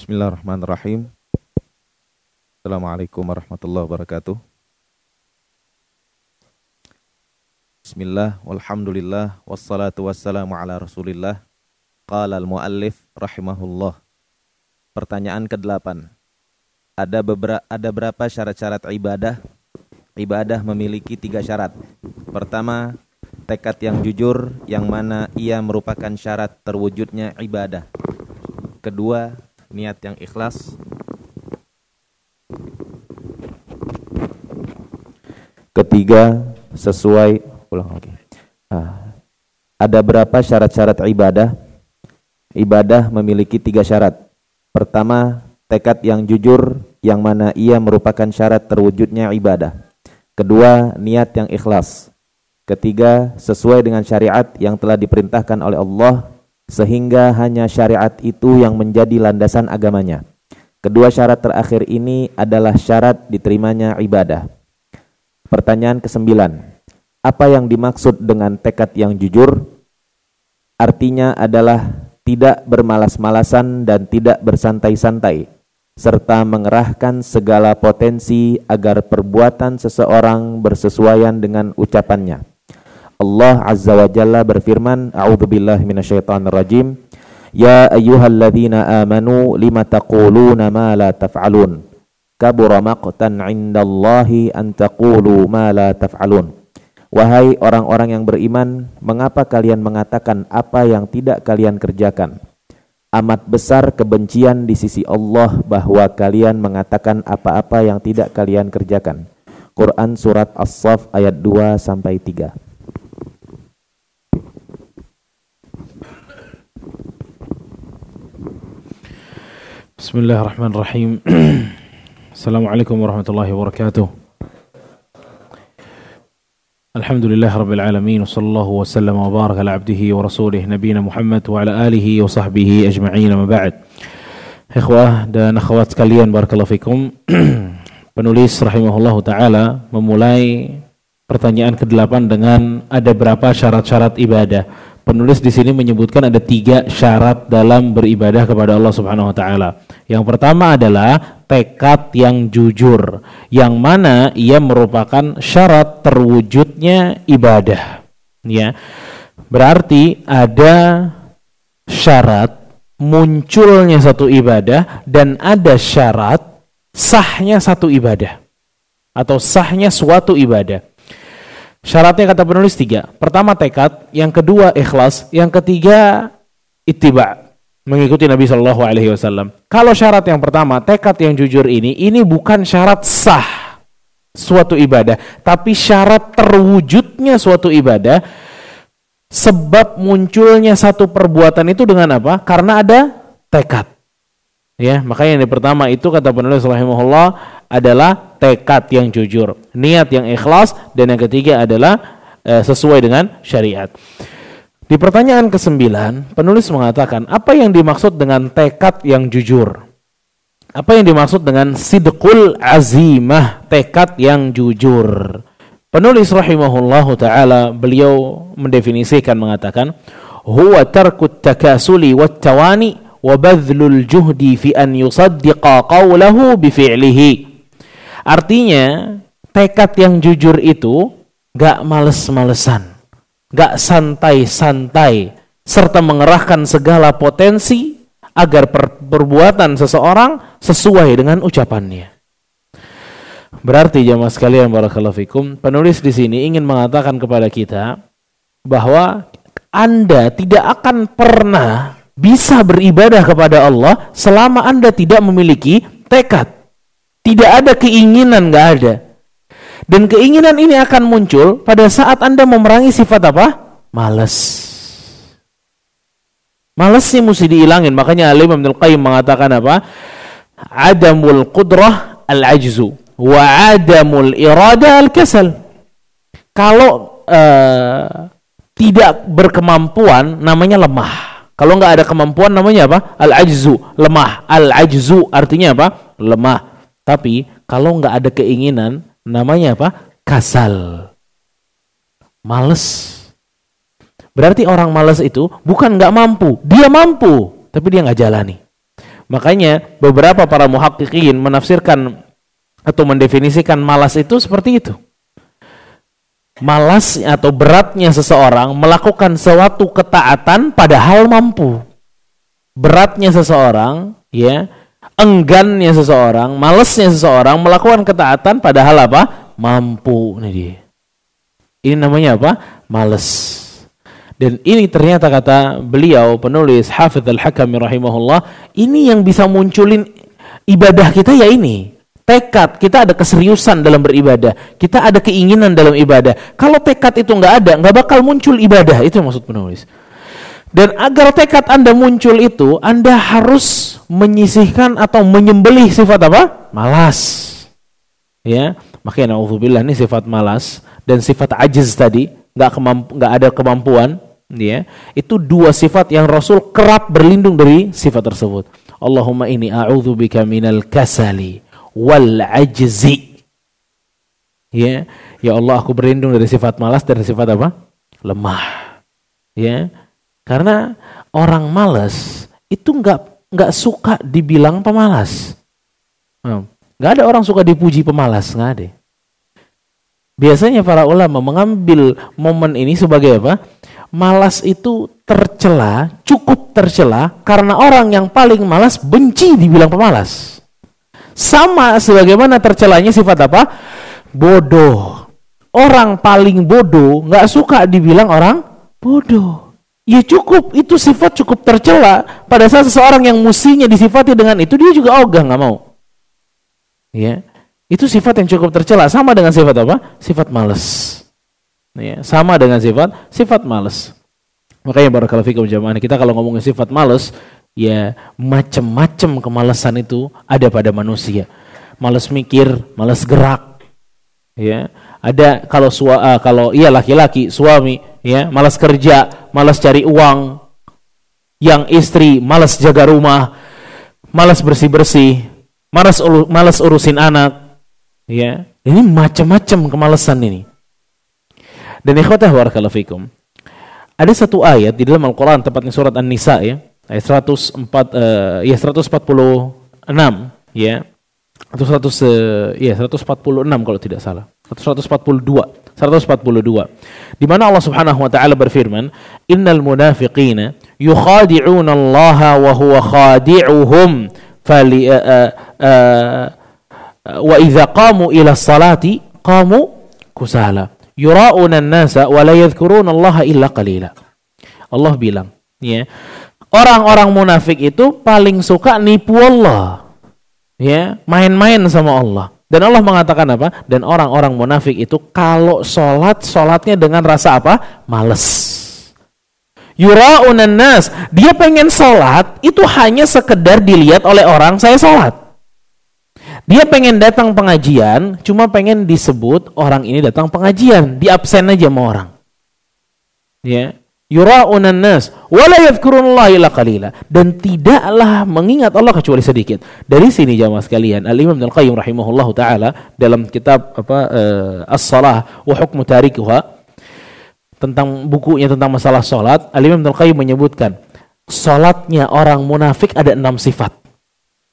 Bismillahirrahmanirrahim. Assalamualaikum warahmatullahi wabarakatuh. Bismillah, walhamdulillah, wassalatu wassalamu ala rasulillah. Qala al-muallif rahimahullah. Pertanyaan ke-8. Ada berapa syarat-syarat ibadah? Ibadah memiliki 3 syarat. Pertama, tekad yang jujur, yang mana ia merupakan syarat terwujudnya ibadah. Kedua, niat yang ikhlas. Ketiga, sesuai. Ada berapa syarat-syarat ibadah? Ibadah memiliki 3 syarat. Pertama, tekad yang jujur, yang mana ia merupakan syarat terwujudnya ibadah. Kedua, niat yang ikhlas. Ketiga, sesuai dengan syariat yang telah diperintahkan oleh Allah, sehingga hanya syariat itu yang menjadi landasan agamanya. Kedua syarat terakhir ini adalah syarat diterimanya ibadah. Pertanyaan ke-9. Apa yang dimaksud dengan tekad yang jujur? Artinya adalah tidak bermalas-malasan dan tidak bersantai-santai, serta mengerahkan segala potensi agar perbuatan seseorang bersesuaian dengan ucapannya. Allah Azza wa Jalla berfirman, A'udzubillahi minasyaitonirrajim, Ya ayyuhalladzina amanu lima taquluna ma la taf'alun, kabura maqtan 'indallahi an taqulu ma la taf'alun. Wahai orang-orang yang beriman, mengapa kalian mengatakan apa yang tidak kalian kerjakan? Amat besar kebencian di sisi Allah bahwa kalian mengatakan apa-apa yang tidak kalian kerjakan. Quran surat As-Saff ayat 2-3. Bismillahirrahmanirrahim. Assalamualaikum warahmatullahi wabarakatuh. Alhamdulillah rabbil alamin, wassallallahu wasallam wa baraka ala abdihi wa rasulih nabiyina Muhammad wa ala alihi wa sahbihi ajma'in, amma ba'd. Ikhwah dan akhwat sekalian, barakallahu fikum. Penulis rahimahullahu taala memulai pertanyaan ke-8 dengan ada berapa syarat-syarat ibadah. Penulis di sini menyebutkan ada 3 syarat dalam beribadah kepada Allah Subhanahu wa taala. Yang pertama adalah tekad yang jujur, yang mana ia merupakan syarat terwujudnya ibadah. Ya. Berarti ada syarat munculnya satu ibadah dan ada syarat sahnya satu ibadah atau sahnya suatu ibadah. Syaratnya kata penulis 3. Pertama tekad, yang kedua ikhlas, yang ketiga ittiba, mengikuti Nabi SAW. Kalau syarat yang pertama, tekad yang jujur ini bukan syarat sah suatu ibadah, tapi syarat terwujudnya suatu ibadah. Sebab munculnya satu perbuatan itu dengan apa? Karena ada tekad. Ya, makanya yang pertama itu kata penulis rahimahullah adalah tekad yang jujur, niat yang ikhlas, dan yang ketiga adalah sesuai dengan syariat. Di pertanyaan ke-9, penulis mengatakan apa yang dimaksud dengan tekad yang jujur? Apa yang dimaksud dengan sidqul azimah, tekad yang jujur? Penulis rahimahullahu taala beliau mendefinisikan, mengatakan huwa tarkut takasuli wat tawani wa badhlul juhdi fi an yusaddiqa qawlahu bi fi'lihi. Artinya, tekad yang jujur itu gak males-malesan, gak santai-santai, serta mengerahkan segala potensi agar perbuatan seseorang sesuai dengan ucapannya. Berarti jamaah sekalian barakallahu fikum, penulis di sini ingin mengatakan kepada kita bahwa Anda tidak akan pernah bisa beribadah kepada Allah selama Anda tidak memiliki tekad. Tidak ada keinginan, gak ada. Dan keinginan ini akan muncul pada saat Anda memerangi sifat apa? Malas. Malas sih mesti dihilangin. Makanya Imam Ibnul Qayyim mengatakan apa? Adamul qudrah al-ajzu wa adamul irada al-kasal. Kalau tidak berkemampuan namanya lemah. Kalau nggak ada kemampuan namanya apa? Al-ajzu, lemah. Al-ajzu artinya apa? Lemah. Tapi kalau nggak ada keinginan namanya apa? Kasal. Males. Berarti orang malas itu bukan nggak mampu, dia mampu, tapi dia nggak jalani. Makanya beberapa para muhaqqiqin menafsirkan atau mendefinisikan malas itu seperti itu. Malas atau beratnya seseorang melakukan suatu ketaatan padahal mampu. Beratnya seseorang, ya, enggannya seseorang, malasnya seseorang melakukan ketaatan padahal apa? Mampu. Ini dia. Ini namanya apa? Malas. Dan ini ternyata kata beliau penulis Hafidz Al-Hakami rahimahullah, ini yang bisa munculin ibadah kita ya ini. Tekad, kita ada keseriusan dalam beribadah, kita ada keinginan dalam ibadah. Kalau tekad itu nggak ada, nggak bakal muncul ibadah. Itu maksud penulis. Dan agar tekad Anda muncul itu, Anda harus menyisihkan atau menyembelih sifat apa? Malas. Ya, makanya naudzubillah, ini sifat malas dan sifat ajiz tadi, nggak ada kemampuan. Ya, itu dua sifat yang Rasul kerap berlindung dari sifat tersebut. Allahumma inni a'udzubika minal kasali wal ajzi. Ya, ya Allah, aku berlindung dari sifat malas dan sifat apa? Lemah. Ya, karena orang malas itu nggak suka dibilang pemalas. Nggak ada orang suka dipuji pemalas, nggak ada. Biasanya para ulama mengambil momen ini sebagai apa? Malas itu tercela, cukup tercela karena orang yang paling malas benci dibilang pemalas. Sama sebagaimana tercelanya sifat apa? Bodoh. Orang paling bodoh nggak suka dibilang orang bodoh. Ya cukup, itu sifat cukup tercela. Pada saat seseorang yang mestinya disifati dengan itu, dia juga ogah, nggak mau. Ya, itu sifat yang cukup tercela. Sama dengan sifat apa? Sifat malas. Ya, sama dengan sifat malas. Makanya barakallahu fikum jamaah, kita kalau ngomongin sifat malas, ya macam-macam kemalasan itu ada pada manusia. Malas mikir, malas gerak. Ya, ada kalau laki-laki, suami, ya, malas kerja, malas cari uang. Yang istri malas jaga rumah, malas bersih-bersih, malas urusin anak. Ya, ini macam-macam kemalasan ini. Dan ikhwatah barakallahu fikum, ada satu ayat di dalam Al-Quran, tepatnya surat An-Nisa, ya, ayat 146, ya, atau 146 kalau tidak salah, 142, di mana Allah Subhanahu wa taala berfirman, innal munafiqina yukhadi'una Allah wa huwa khadi'uhum wa idza qamu ila salati qamu kusala yura'una an-nasa wa la yadhkuruna Allah illa qalila. Allah bilang, ya, orang-orang munafik itu paling suka nipu Allah. Ya, main-main sama Allah. Dan Allah mengatakan apa? Dan orang-orang munafik itu kalau salatnya dengan rasa apa? Malas. Yura'una an-nas, dia pengen salat itu hanya sekedar dilihat oleh orang saya salat. Dia pengen datang pengajian, cuma pengen disebut orang ini datang pengajian, di absen aja sama orang. Ya, yura'una an-nas wa la yadhkurunallaha illa qalila, dan tidaklah mengingat Allah kecuali sedikit. Dari sini jamaah sekalian, Al-Imam Ibnu Al-Qayyim rahimahullahu taala dalam kitab As-Shalah wa Hukmu Tarikuha, tentang bukunya tentang masalah salat, Al-Imam Ibnu Al-Qayyim menyebutkan salatnya orang munafik ada 6 sifat.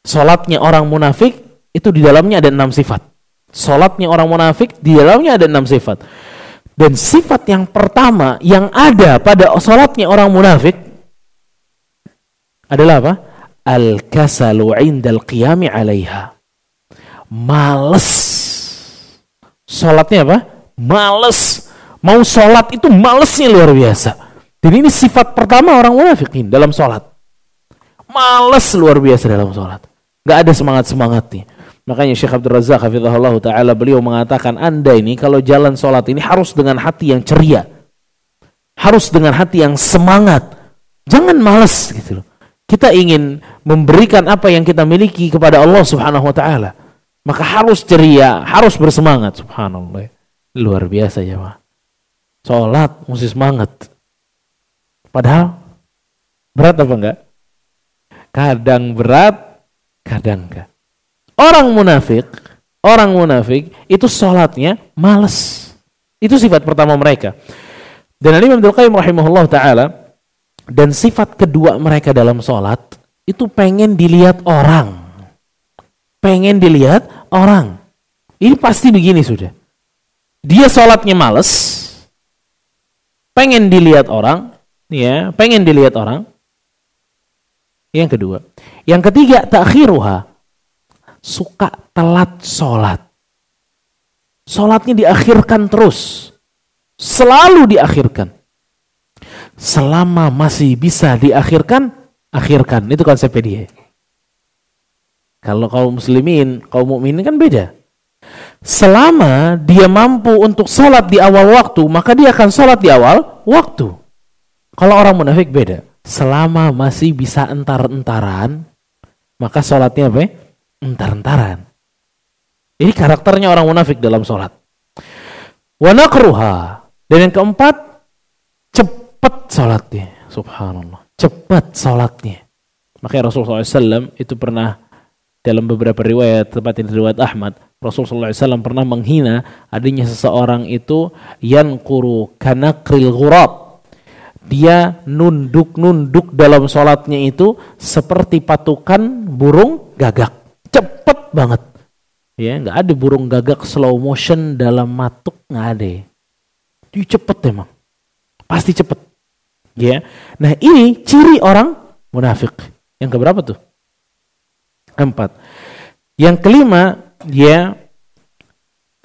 Salatnya orang munafik itu di dalamnya ada 6 sifat. Salatnya orang munafik di dalamnya ada 6 sifat. Dan sifat yang pertama yang ada pada salatnya orang munafik adalah apa? Al-kasalu 'indal qiyami 'alaiha. Males. Salatnya apa? Males. Mau salat itu malesnya luar biasa. Dan ini sifat pertama orang munafikin dalam salat. Males luar biasa dalam salat. Gak ada semangat-semangatnya. Makanya Syekh Abdul Razzaq hafizahullah ta'ala, beliau mengatakan, Anda ini kalau jalan sholat ini harus dengan hati yang ceria, harus dengan hati yang semangat, jangan malas gitu loh. Kita ingin memberikan apa yang kita miliki kepada Allah subhanahu wa ta'ala, maka harus ceria, harus bersemangat. Subhanallah, luar biasa ya Pak. Sholat mesti semangat, padahal berat apa enggak? Kadang berat, kadang enggak. Orang munafik itu sholatnya malas. Itu sifat pertama mereka. Dan Imam Ibnu Qayyim rahimahullah ta'ala, dan sifat kedua mereka dalam sholat itu pengen dilihat orang. Pengen dilihat orang. Ini pasti begini sudah. Dia sholatnya males, pengen dilihat orang, ya, pengen dilihat orang. Yang kedua. Yang ketiga, ta'khiruha. Suka telat sholat. Sholatnya diakhirkan terus. Selalu diakhirkan. Selama masih bisa diakhirkan, akhirkan. Itu konsepnya dia. Kalau kaum muslimin, kaum mukminin kan beda. Selama dia mampu untuk sholat di awal waktu, maka dia akan sholat di awal waktu. Kalau orang munafik beda. Selama masih bisa entar-entaran, maka sholatnya apa? Entar-entaran. Ini karakternya orang munafik dalam sholat. Wa naqruha. Dan yang keempat, cepat sholatnya. Subhanallah. Cepat sholatnya. Makanya Rasulullah SAW itu pernah dalam beberapa riwayat, tepatnya riwayat Ahmad, Rasulullah SAW pernah menghina adanya seseorang itu yanquru kanakril ghurab. Dia nunduk-nunduk dalam sholatnya itu seperti patukan burung gagak. Cepet banget. Ya, nggak ada burung gagak slow motion dalam matuk, nggak ada. Dia cepet emang. Pasti cepet. Ya. Nah ini ciri orang munafik. Yang keberapa tuh? 4. Yang kelima, ya,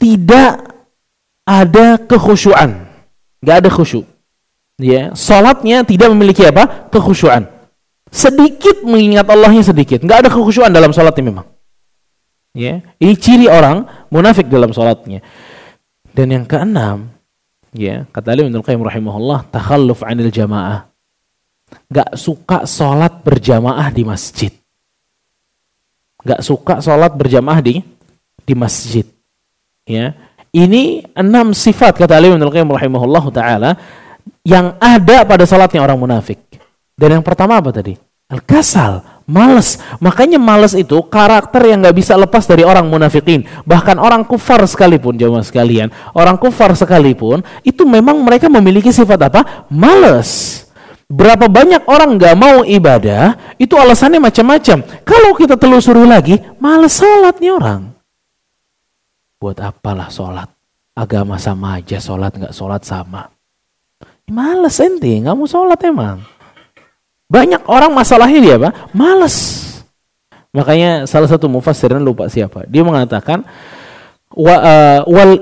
tidak ada kekhusyuan. Nggak ada khusyuk. Ya, salatnya tidak memiliki apa? Kekhusyuan. Sedikit mengingat Allahnya sedikit. Nggak ada kekhusyuan dalam salatnya memang. Ya, ini ciri orang munafik dalam salatnya. Dan yang keenam, ya, kata Ibnu Qayyim rahimahullah, takhalluf 'anil jamaah. Nggak suka salat berjamaah di masjid. Nggak suka salat berjamaah di masjid. Ya, ini 6 sifat kata Ibnu Qayyim rahimahullah taala yang ada pada salatnya orang munafik. Dan yang pertama apa tadi? Al-kasal, malas. Makanya malas itu karakter yang nggak bisa lepas dari orang munafikin. Bahkan orang kufar sekalipun, jamaah sekalian, orang kufar sekalipun itu memang mereka memiliki sifat apa? Malas. Berapa banyak orang nggak mau ibadah itu alasannya macam-macam. Kalau kita telusuri lagi, malas sholat nih orang. Buat apalah sholat? Agama sama aja, sholat nggak sholat sama. Malas ente, nggak mau sholat emang. Banyak orang masalahnya dia apa? Malas. Makanya salah satu mufassirin, lupa siapa, dia mengatakan wal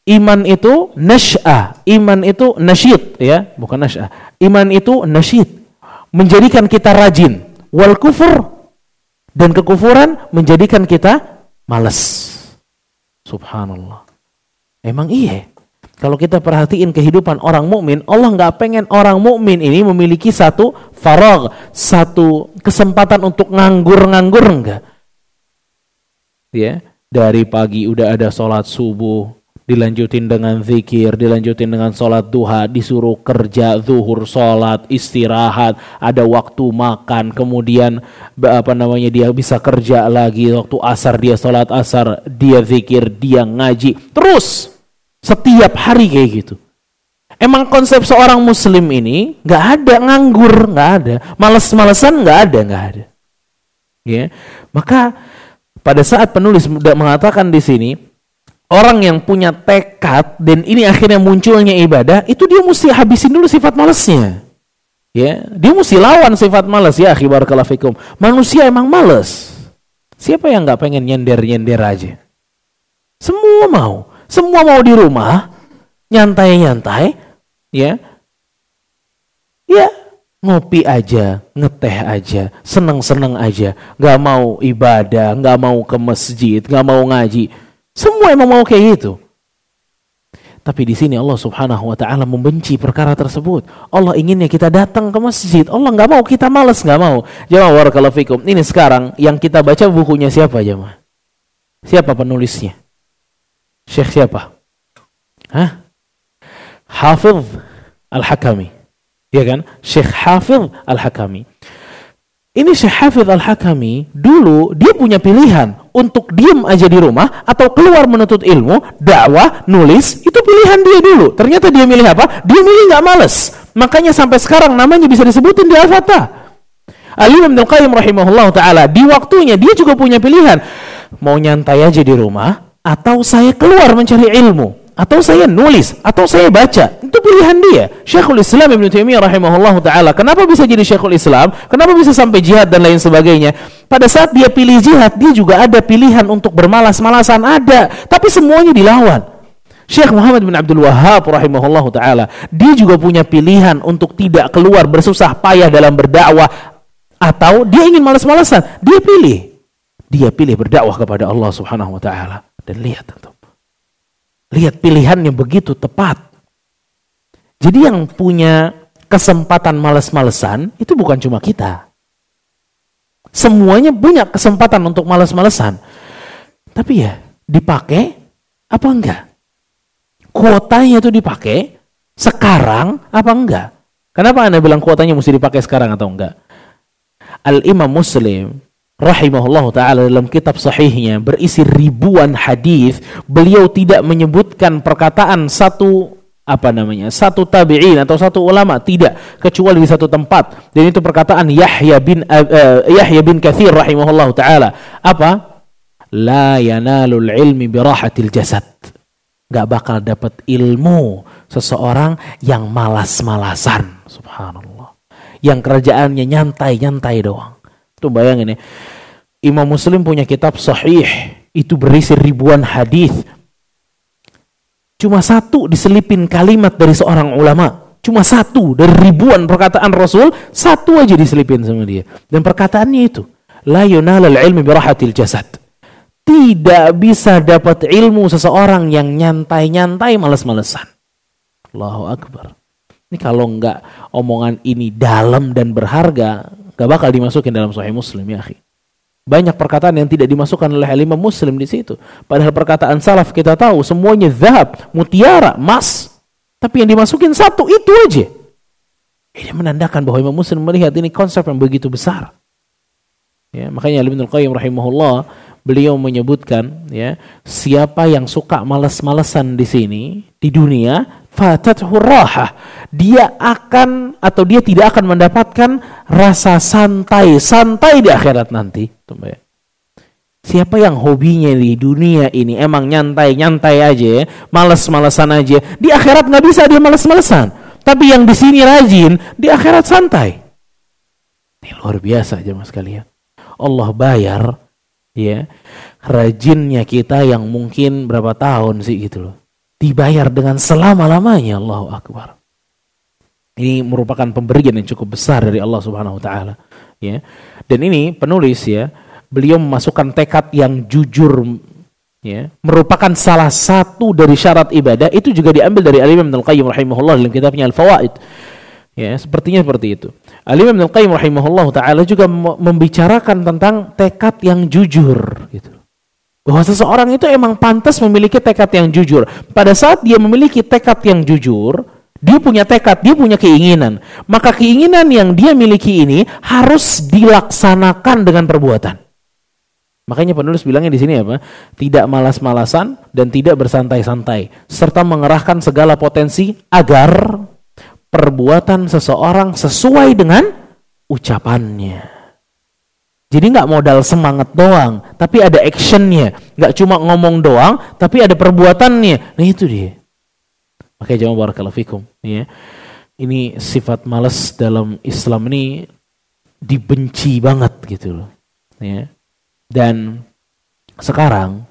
iman itu nasy'ah, iman itu nasyid, ya, bukan nasy'ah. Iman itu nasyid, menjadikan kita rajin. Wal kufur, dan kekufuran menjadikan kita malas. Subhanallah. Emang iya. Kalau kita perhatiin kehidupan orang mukmin, Allah nggak pengen orang mukmin ini memiliki satu faragh, satu kesempatan untuk nganggur-nganggur, enggak. Ya, dari pagi udah ada sholat subuh, dilanjutin dengan zikir, dilanjutin dengan sholat duha, disuruh kerja, zuhur, sholat, istirahat, ada waktu makan, kemudian dia bisa kerja lagi, waktu asar dia sholat asar, dia zikir, dia ngaji, terus setiap hari kayak gitu. Emang konsep seorang muslim ini nggak ada nganggur, nggak ada males-malesan, nggak ada. Ya, maka pada saat penulis mengatakan di sini, orang yang punya tekad dan ini akhirnya munculnya ibadah, itu dia mesti habisin dulu sifat malesnya. Ya, dia mesti lawan sifat malas, ya akhi barakallahu fikum. Manusia emang males. Siapa yang nggak pengen nyender-nyender aja? Semua mau di rumah, nyantai-nyantai, ya ngopi aja, ngeteh aja, seneng-seneng aja, nggak mau ibadah, nggak mau ke masjid, nggak mau ngaji. Semua emang mau kayak gitu. Tapi di sini Allah Subhanahu wa taala membenci perkara tersebut. Allah inginnya kita datang ke masjid. Allah nggak mau kita malas, nggak mau. Jamaah barakallahu fikum. Ini sekarang yang kita baca bukunya siapa, jamaah? Siapa penulisnya? Syekh siapa? Hafidh Al-Hakami. Ya kan? Syekh Hafidh Al-Hakami. Ini Syekh Hafidh Al-Hakami dulu dia punya pilihan untuk diam aja di rumah atau keluar menuntut ilmu, dakwah, nulis, itu pilihan dia dulu. Ternyata dia milih apa? Dia milih nggak malas. Makanya sampai sekarang namanya bisa disebutin di Al-Fatah. Al-Imam Ibnu Qayyim rahimahullah ta'ala, di waktunya dia juga punya pilihan. Mau nyantai aja di rumah, atau saya keluar mencari ilmu, atau saya nulis, atau saya baca. Itu pilihan dia. Syekhul Islam Ibnu Taimiyah rahimahullah ta'ala, kenapa bisa jadi Syekhul Islam? Kenapa bisa sampai jihad dan lain sebagainya? Pada saat dia pilih jihad, dia juga ada pilihan untuk bermalas-malasan, ada. Tapi semuanya dilawan. Syekh Muhammad bin Abdul Wahhab rahimahullah ta'ala, dia juga punya pilihan untuk tidak keluar bersusah payah dalam berdakwah, atau dia ingin malas-malasan. Dia pilih berdakwah kepada Allah subhanahu wa ta'ala. Dan lihat pilihannya begitu tepat. Jadi yang punya kesempatan malas-malesan itu bukan cuma kita. Semuanya punya kesempatan untuk malas-malesan. Tapi ya, dipakai apa enggak? Kuotanya itu dipakai sekarang apa enggak? Kenapa Anda bilang kuotanya mesti dipakai sekarang atau enggak? Al-Imam Muslim rahimahullah ta'ala dalam kitab sahihnya berisi ribuan hadis, beliau tidak menyebutkan perkataan satu tabi'in atau satu ulama, tidak, kecuali di satu tempat, dan itu perkataan Yahya bin Katsir rahimahullah ta'ala. Apa? La yanalul ilmi birahatil jasad. Gak bakal dapat ilmu seseorang yang malas-malasan. Subhanallah. Yang kerjaannya nyantai-nyantai doang. Tuh bayangin ya. Imam Muslim punya kitab sahih, itu berisi ribuan hadis. Cuma satu diselipin kalimat dari seorang ulama. Cuma satu dari ribuan perkataan Rasul, satu aja diselipin sama dia. Dan perkataannya itu, la yunalal ilmi birahatil jasad. Tidak bisa dapat ilmu seseorang yang nyantai-nyantai, malas-malesan. Allahu Akbar. Ini kalau enggak omongan ini dalam dan berharga, gak bakal dimasukin dalam Sahih Muslim ya akhi. Banyak perkataan yang tidak dimasukkan oleh Imam Muslim di situ. Padahal perkataan salaf kita tahu semuanya zahab, mutiara, emas. Tapi yang dimasukin satu itu aja. Ini menandakan bahwa Imam Muslim melihat ini konsep yang begitu besar. Ya, makanya Ibnu Qayyim rahimahullah, beliau menyebutkan, ya, siapa yang suka malas-malesan di sini di dunia, fatathu rahah, dia akan atau dia tidak akan mendapatkan rasa santai di akhirat nanti. Siapa yang hobinya di dunia ini emang nyantai aja, malas-malesan aja, di akhirat nggak bisa dia malas-malesan. Tapi yang di sini rajin, di akhirat santai. Ini luar biasa jemaah sekalian. Allah bayar, ya, rajinnya kita yang mungkin berapa tahun sih gitu loh, dibayar dengan selama-lamanya. Allahu Akbar. Ini merupakan pemberian yang cukup besar dari Allah Subhanahu wa taala, ya. Dan ini penulis, ya, beliau memasukkan tekad yang jujur, ya, merupakan salah satu dari syarat ibadah. Itu juga diambil dari Al-Imam Ibnu Qayyim rahimahullah dalam kitabnya Al-Fawaid. Ya, sepertinya seperti itu. Al-Imam Ibnu Qayyim rahimahullah taala juga membicarakan tentang tekad yang jujur gitu. Bahwa seseorang itu emang pantas memiliki tekad yang jujur. Pada saat dia memiliki tekad yang jujur, dia punya tekad, dia punya keinginan. Maka keinginan yang dia miliki ini harus dilaksanakan dengan perbuatan. Makanya penulis bilangnya di sini apa? Tidak malas-malasan dan tidak bersantai-santai, serta mengerahkan segala potensi agar perbuatan seseorang sesuai dengan ucapannya. Jadi nggak modal semangat doang, tapi ada actionnya. Nggak cuma ngomong doang, tapi ada perbuatannya. Nah itu dia. Makanya jamaah barakallahu fikum, ya. Ini sifat malas dalam Islam ini dibenci banget gitu loh, ya. Dan sekarang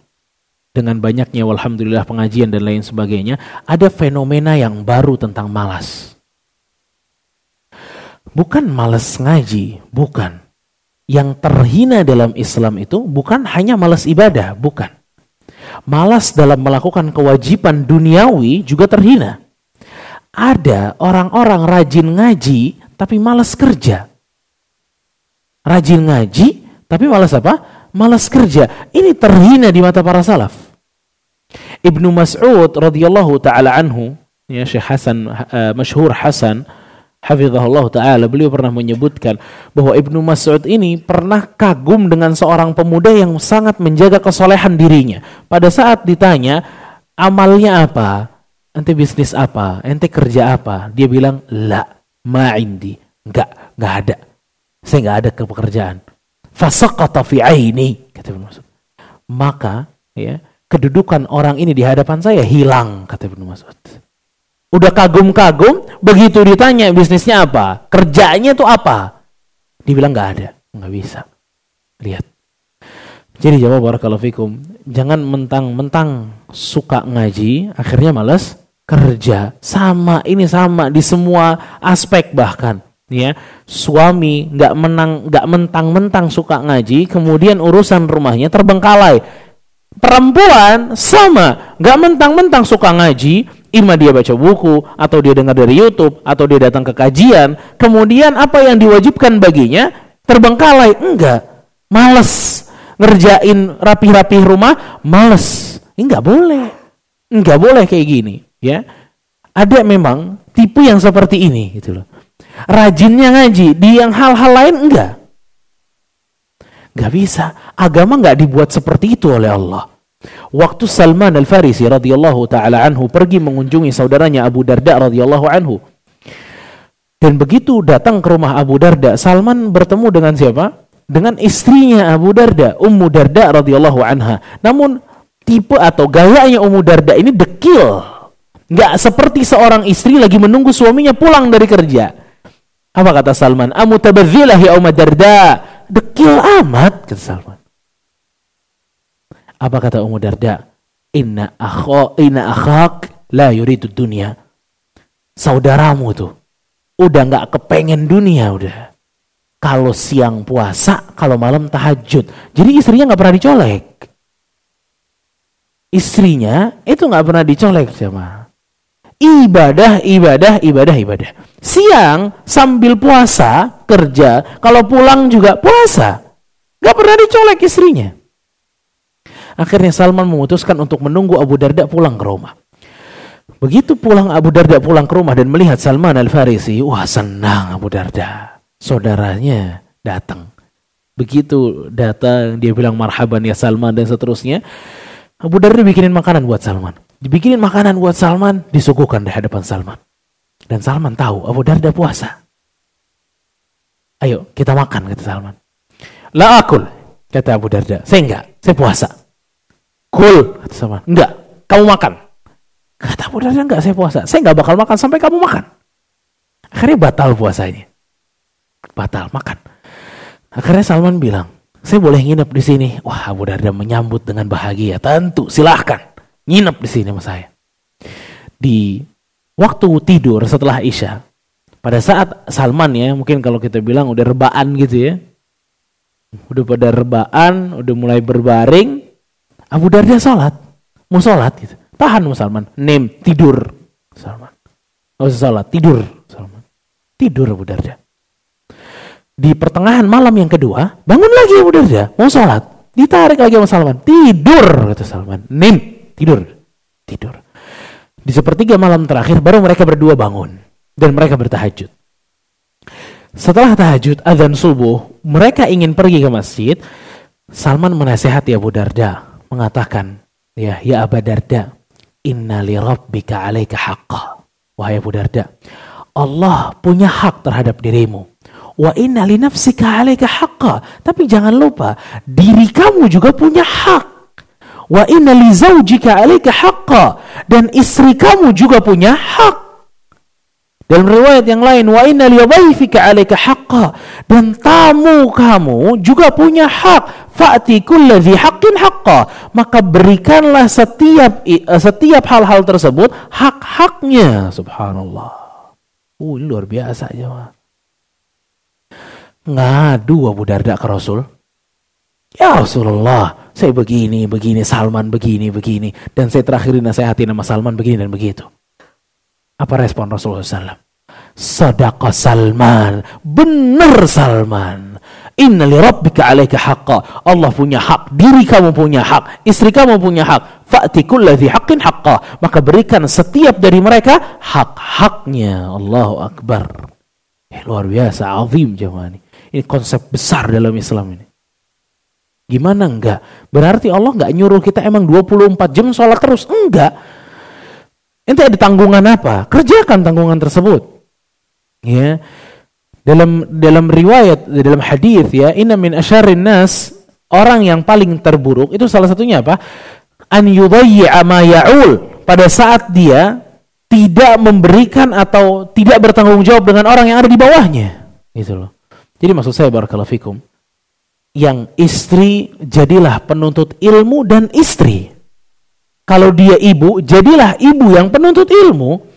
dengan banyaknya walhamdulillah pengajian dan lain sebagainya, ada fenomena yang baru tentang malas. Bukan malas ngaji, bukan. Yang terhina dalam Islam itu bukan hanya malas ibadah, bukan. Malas dalam melakukan kewajiban duniawi juga terhina. Ada orang-orang rajin ngaji tapi malas kerja. Rajin ngaji tapi malas apa? Malas kerja. Ini terhina di mata para salaf. Ibnu Mas'ud radhiyallahu taala anhu, ya, Syekh Hasan, masyhur Hasan hafizahullah ta'ala, beliau pernah menyebutkan bahwa Ibnu Mas'ud ini pernah kagum dengan seorang pemuda yang sangat menjaga kesolehan dirinya. Pada saat ditanya, amalnya apa? Ente bisnis apa? Ente kerja apa? Dia bilang, la, ma indi. Enggak ada. Saya nggak ada pekerjaan. Fasaqata fi aini, kata Ibnu Mas'ud. Maka ya, kedudukan orang ini di hadapan saya hilang, kata Ibnu Mas'ud. Udah kagum-kagum, begitu ditanya bisnisnya apa, kerjanya itu apa, dibilang nggak ada, nggak bisa. Lihat. Jadi jawab barakallahu fikum, jangan mentang-mentang suka ngaji, akhirnya malas kerja. Sama, ini sama di semua aspek bahkan. Ya, suami nggak mentang-mentang suka ngaji, kemudian urusan rumahnya terbengkalai. Perempuan sama, nggak mentang-mentang suka ngaji, ima dia baca buku, atau dia dengar dari YouTube, atau dia datang ke kajian, kemudian apa yang diwajibkan baginya terbengkalai. Enggak, males ngerjain rapi-rapi rumah, males. Enggak boleh kayak gini. Ya, ada memang tipe yang seperti ini, gitu loh. Rajinnya ngaji, di yang hal-hal lain enggak bisa. Agama enggak dibuat seperti itu oleh Allah. Waktu Salman Al-Farisi radhiyallahu taala anhu pergi mengunjungi saudaranya Abu Darda radhiyallahu anhu, dan begitu datang ke rumah Abu Darda, Salman bertemu dengan siapa? Dengan istrinya Abu Darda, Ummu Darda radhiyallahu anha. Namun tipe atau gayanya Ummu Darda ini dekil, enggak seperti seorang istri lagi menunggu suaminya pulang dari kerja. Apa kata Salman? Amutabadzilah ya Ummu Darda. Dekil amat, kata Salman. Apa kata Ummu Darda? Inna akhak la yuridu dunya. Saudaramu tuh udah nggak kepengen dunia udah. Kalau siang puasa, kalau malam tahajud. Jadi istrinya nggak pernah dicolek. Istrinya itu nggak pernah dicolek, jemaah. Ibadah. Siang sambil puasa kerja, kalau pulang juga puasa. Nggak pernah dicolek istrinya. Akhirnya Salman memutuskan untuk menunggu Abu Darda pulang ke rumah. Begitu Abu Darda pulang ke rumah dan melihat Salman Al-Farisi, wah senang Abu Darda. Saudaranya datang. Begitu datang, dia bilang marhaban ya Salman dan seterusnya. Abu Darda bikinin makanan buat Salman. Dibikinin makanan buat Salman, disuguhkan di hadapan Salman. Dan Salman tahu Abu Darda puasa. Ayo kita makan, kata Salman. La akul, kata Abu Darda. Saya enggak, saya puasa. Kul, kata Salman. Enggak, kamu makan. Kata Abu Darda, enggak, saya puasa. Saya enggak bakal makan sampai kamu makan. Akhirnya batal puasanya. Batal makan. Akhirnya Salman bilang, saya boleh nginep di sini. Wah, Abu Darda menyambut dengan bahagia. Tentu, silahkan nginep di sini sama saya. Di waktu tidur setelah Isya, pada saat Salman ya, mungkin kalau kita bilang udah rebaan gitu ya, udah pada rebaan, udah mulai berbaring, Abu Darda mau sholat gitu. Tahan Salman, tidur Salman. Nggak usah sholat, tidur Salman. Tidur Abu Darda. Di pertengahan malam yang kedua, bangun lagi Abu Darda, mau sholat. Ditarik lagi sama Salman, tidur kata Salman. Tidur. Di sepertiga malam terakhir baru mereka berdua bangun dan mereka bertahajud. Setelah tahajud, azan subuh, mereka ingin pergi ke masjid. Salman menasihati Abu Darda, mengatakan, ya Abu Darda, inna li rabbika 'alaika haqqa. Wahai Abu Darda, Allah punya hak terhadap dirimu. Wa inna li nafsika 'alaika haqqa. Tapi jangan lupa, diri kamu juga punya hak. Wa inna li zaujika 'alaika haqqa, dan istri kamu juga punya hak. Dalam riwayat yang lain, wa inna li dhaifika 'alaika haqqa, dan tamu kamu juga punya hak. Fa'ti kulli dzi haqqin haqqa, maka berikanlah setiap hal-hal tersebut hak-haknya. Subhanallah. Ini luar biasa aja. Ngadu Abu Darda ke Rasul. Ya Rasulullah, saya begini, Salman begini, dan saya terakhir dinasehati nama Salman begini dan begitu. Apa respon Rasulullah SAW? Sadaqa Salman, benar Salman. Inna li rabbika 'alaika haqqa. Allah punya hak, diri kamu punya hak, istri kamu punya hak. Fa'ti kulli dzi haqqin haqqa, maka berikan setiap dari mereka hak-haknya. Allahu Akbar. Luar biasa, azim jemaah ini. Ini konsep besar dalam Islam ini. Gimana enggak? Berarti Allah enggak nyuruh kita emang 24 jam sholat terus. Enggak. Ente ada tanggungan apa? Kerjakan tanggungan tersebut. Ya. Dalam riwayat, dalam hadis ya, inna min asyarrin nas, orang yang paling terburuk itu salah satunya apa? An yudayyi'a ma ya'ul, pada saat dia tidak memberikan atau tidak bertanggung jawab dengan orang yang ada di bawahnya. Gitu loh. Jadi maksud saya barakallahu fikum, yang istri jadilah penuntut ilmu dan istri. Kalau dia ibu, jadilah ibu yang penuntut ilmu.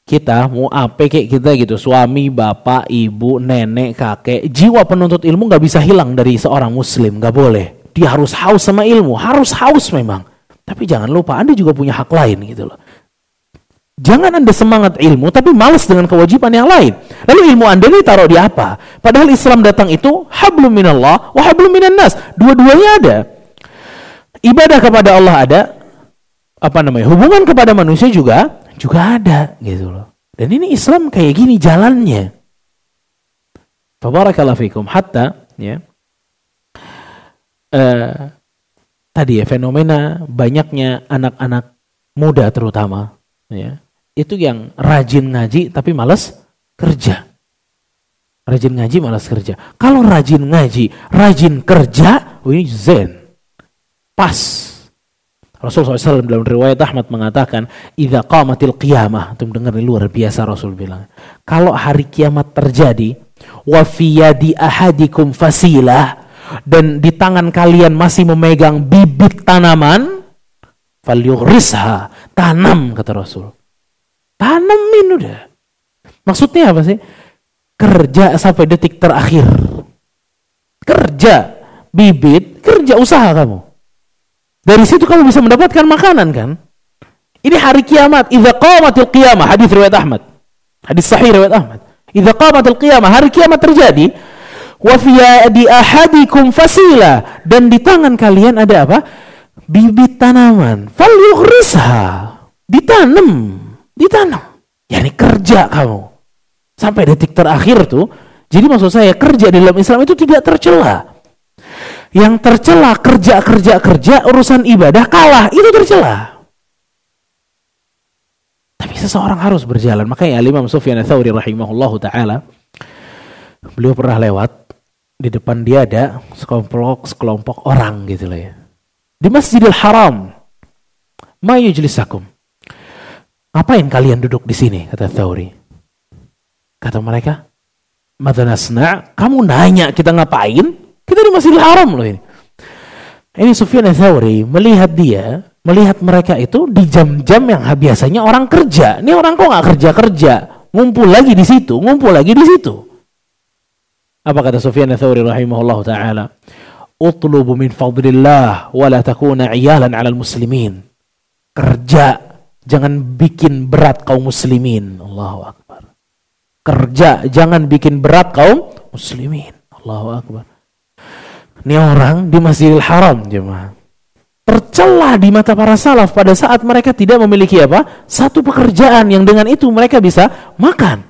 Kita mau apa kayak kita gitu, suami, bapak, ibu, nenek, kakek, jiwa penuntut ilmu gak bisa hilang dari seorang muslim, gak boleh. Dia harus haus sama ilmu, harus haus memang. Tapi jangan lupa Anda juga punya hak lain gitu loh. Jangan Anda semangat ilmu tapi malas dengan kewajiban yang lain. Lalu ilmu Anda ini taruh di apa? Padahal Islam datang itu hablum minallah wa hablum minan nas. Dua-duanya ada. Ibadah kepada Allah ada, hubungan kepada manusia juga ada gitu loh. Dan ini Islam kayak gini jalannya. Tabarakallahu fikum. Hatta ya. Tadi ya, fenomena banyaknya anak-anak muda terutama ya, itu yang rajin ngaji tapi malas kerja. Rajin ngaji malas kerja. Kalau rajin ngaji, rajin kerja, ini zen. Pas. Rasulullah SAW dalam riwayat Ahmad mengatakan, idza qamatil qiyamah, itu dengar luar biasa Rasul bilang. Kalau hari kiamat terjadi, wa fi yadi ahadikum fasilah, dan di tangan kalian masih memegang bibit tanaman, falyughrisha, tanam kata Rasul. Tanamin udah. Maksudnya apa sih? Kerja sampai detik terakhir. Kerja, bibit, kerja usaha kamu. Dari situ kamu bisa mendapatkan makanan kan? Ini hari kiamat, idza qamatil qiyamah, hadis riwayat Ahmad. Hadis sahih riwayat Ahmad. Idza qamatil qiyamah, hari kiamat terjadi. Wa fi yadi ahadikum fasila, dan di tangan kalian ada apa? Bibit tanaman. Falyughrisha, ditanam. Yani kerja kamu sampai detik terakhir tuh. Jadi maksud saya, kerja di dalam Islam itu tidak tercela. Yang tercela kerja, urusan ibadah kalah, itu tercela. Tapi seseorang harus berjalan. Makanya Imam Sufyan Ats-Tsauri rahimahullahu taala, beliau pernah lewat, di depan dia ada sekelompok orang gitu loh ya. Di Masjidil Haram. Ma yujlisakum? Ngapain kalian duduk di sini? Kata Tsauri. Kata mereka, madza nasna'? Kamu nanya kita ngapain? Kita di Masjidil Haram loh ini. Ini Sufyan Ats-Tsauri melihat mereka itu di jam-jam yang biasanya orang kerja. Ini orang kok nggak kerja, ngumpul lagi di situ. Apa kata Sufyan Ats-Tsauri rahimahullahu taala? Utlubu min fadlillah wa la takuna 'iyalan 'alal muslimin. Kerja, jangan bikin berat kaum muslimin. Allahu akbar. Kerja, jangan bikin berat kaum muslimin. Allahu akbar. Ini orang di Masjidil Haram, jemaah. Tercela di mata para salaf pada saat mereka tidak memiliki apa? Satu pekerjaan yang dengan itu mereka bisa makan.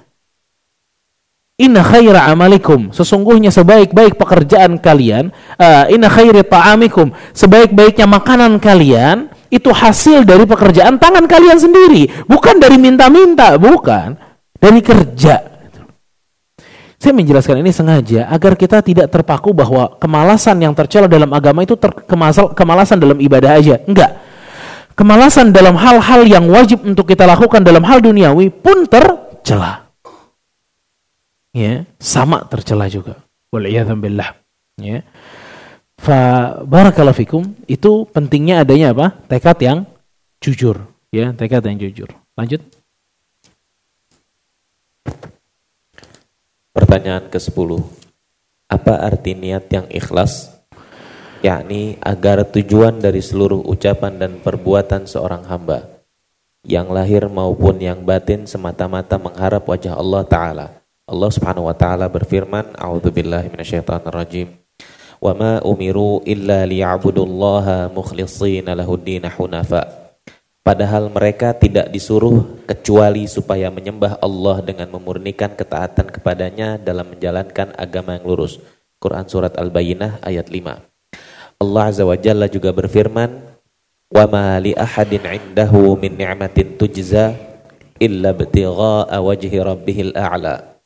Inna khaira amalikum, sesungguhnya sebaik-baik pekerjaan kalian, inna khairi ta'amikum, sebaik-baiknya makanan kalian, itu hasil dari pekerjaan tangan kalian sendiri. Bukan dari minta-minta, bukan. Dari kerja. Saya menjelaskan ini sengaja agar kita tidak terpaku bahwa kemalasan yang tercela dalam agama itu kemalasan dalam ibadah aja. Enggak. Kemalasan dalam hal-hal yang wajib untuk kita lakukan dalam hal duniawi pun tercela. Ya, sama tercela juga. Wal'iyadzam billah. Ya. Fa barakallahu fikum, itu pentingnya adanya apa? Tekad yang jujur, ya, tekad yang jujur. Lanjut. Pertanyaan ke-10. Apa arti niat yang ikhlas? Yakni agar tujuan dari seluruh ucapan dan perbuatan seorang hamba, yang lahir maupun yang batin, semata-mata mengharap wajah Allah Ta'ala. Allah Subhanahu wa Ta'ala berfirman, A'udzubillahi minasyaitonirrajim. Wa ma umiru illa liya'budullaha mukhlishina lahuddina hunafa. Padahal mereka tidak disuruh kecuali supaya menyembah Allah dengan memurnikan ketaatan kepadanya dalam menjalankan agama yang lurus. Quran Surat Al-Bayyinah ayat 5. Allah Azza wa Jalla juga berfirman, Wa ma li ahadin indahu min ni'matin tujza illa ibtigha'a wajhi rabbihil a'la.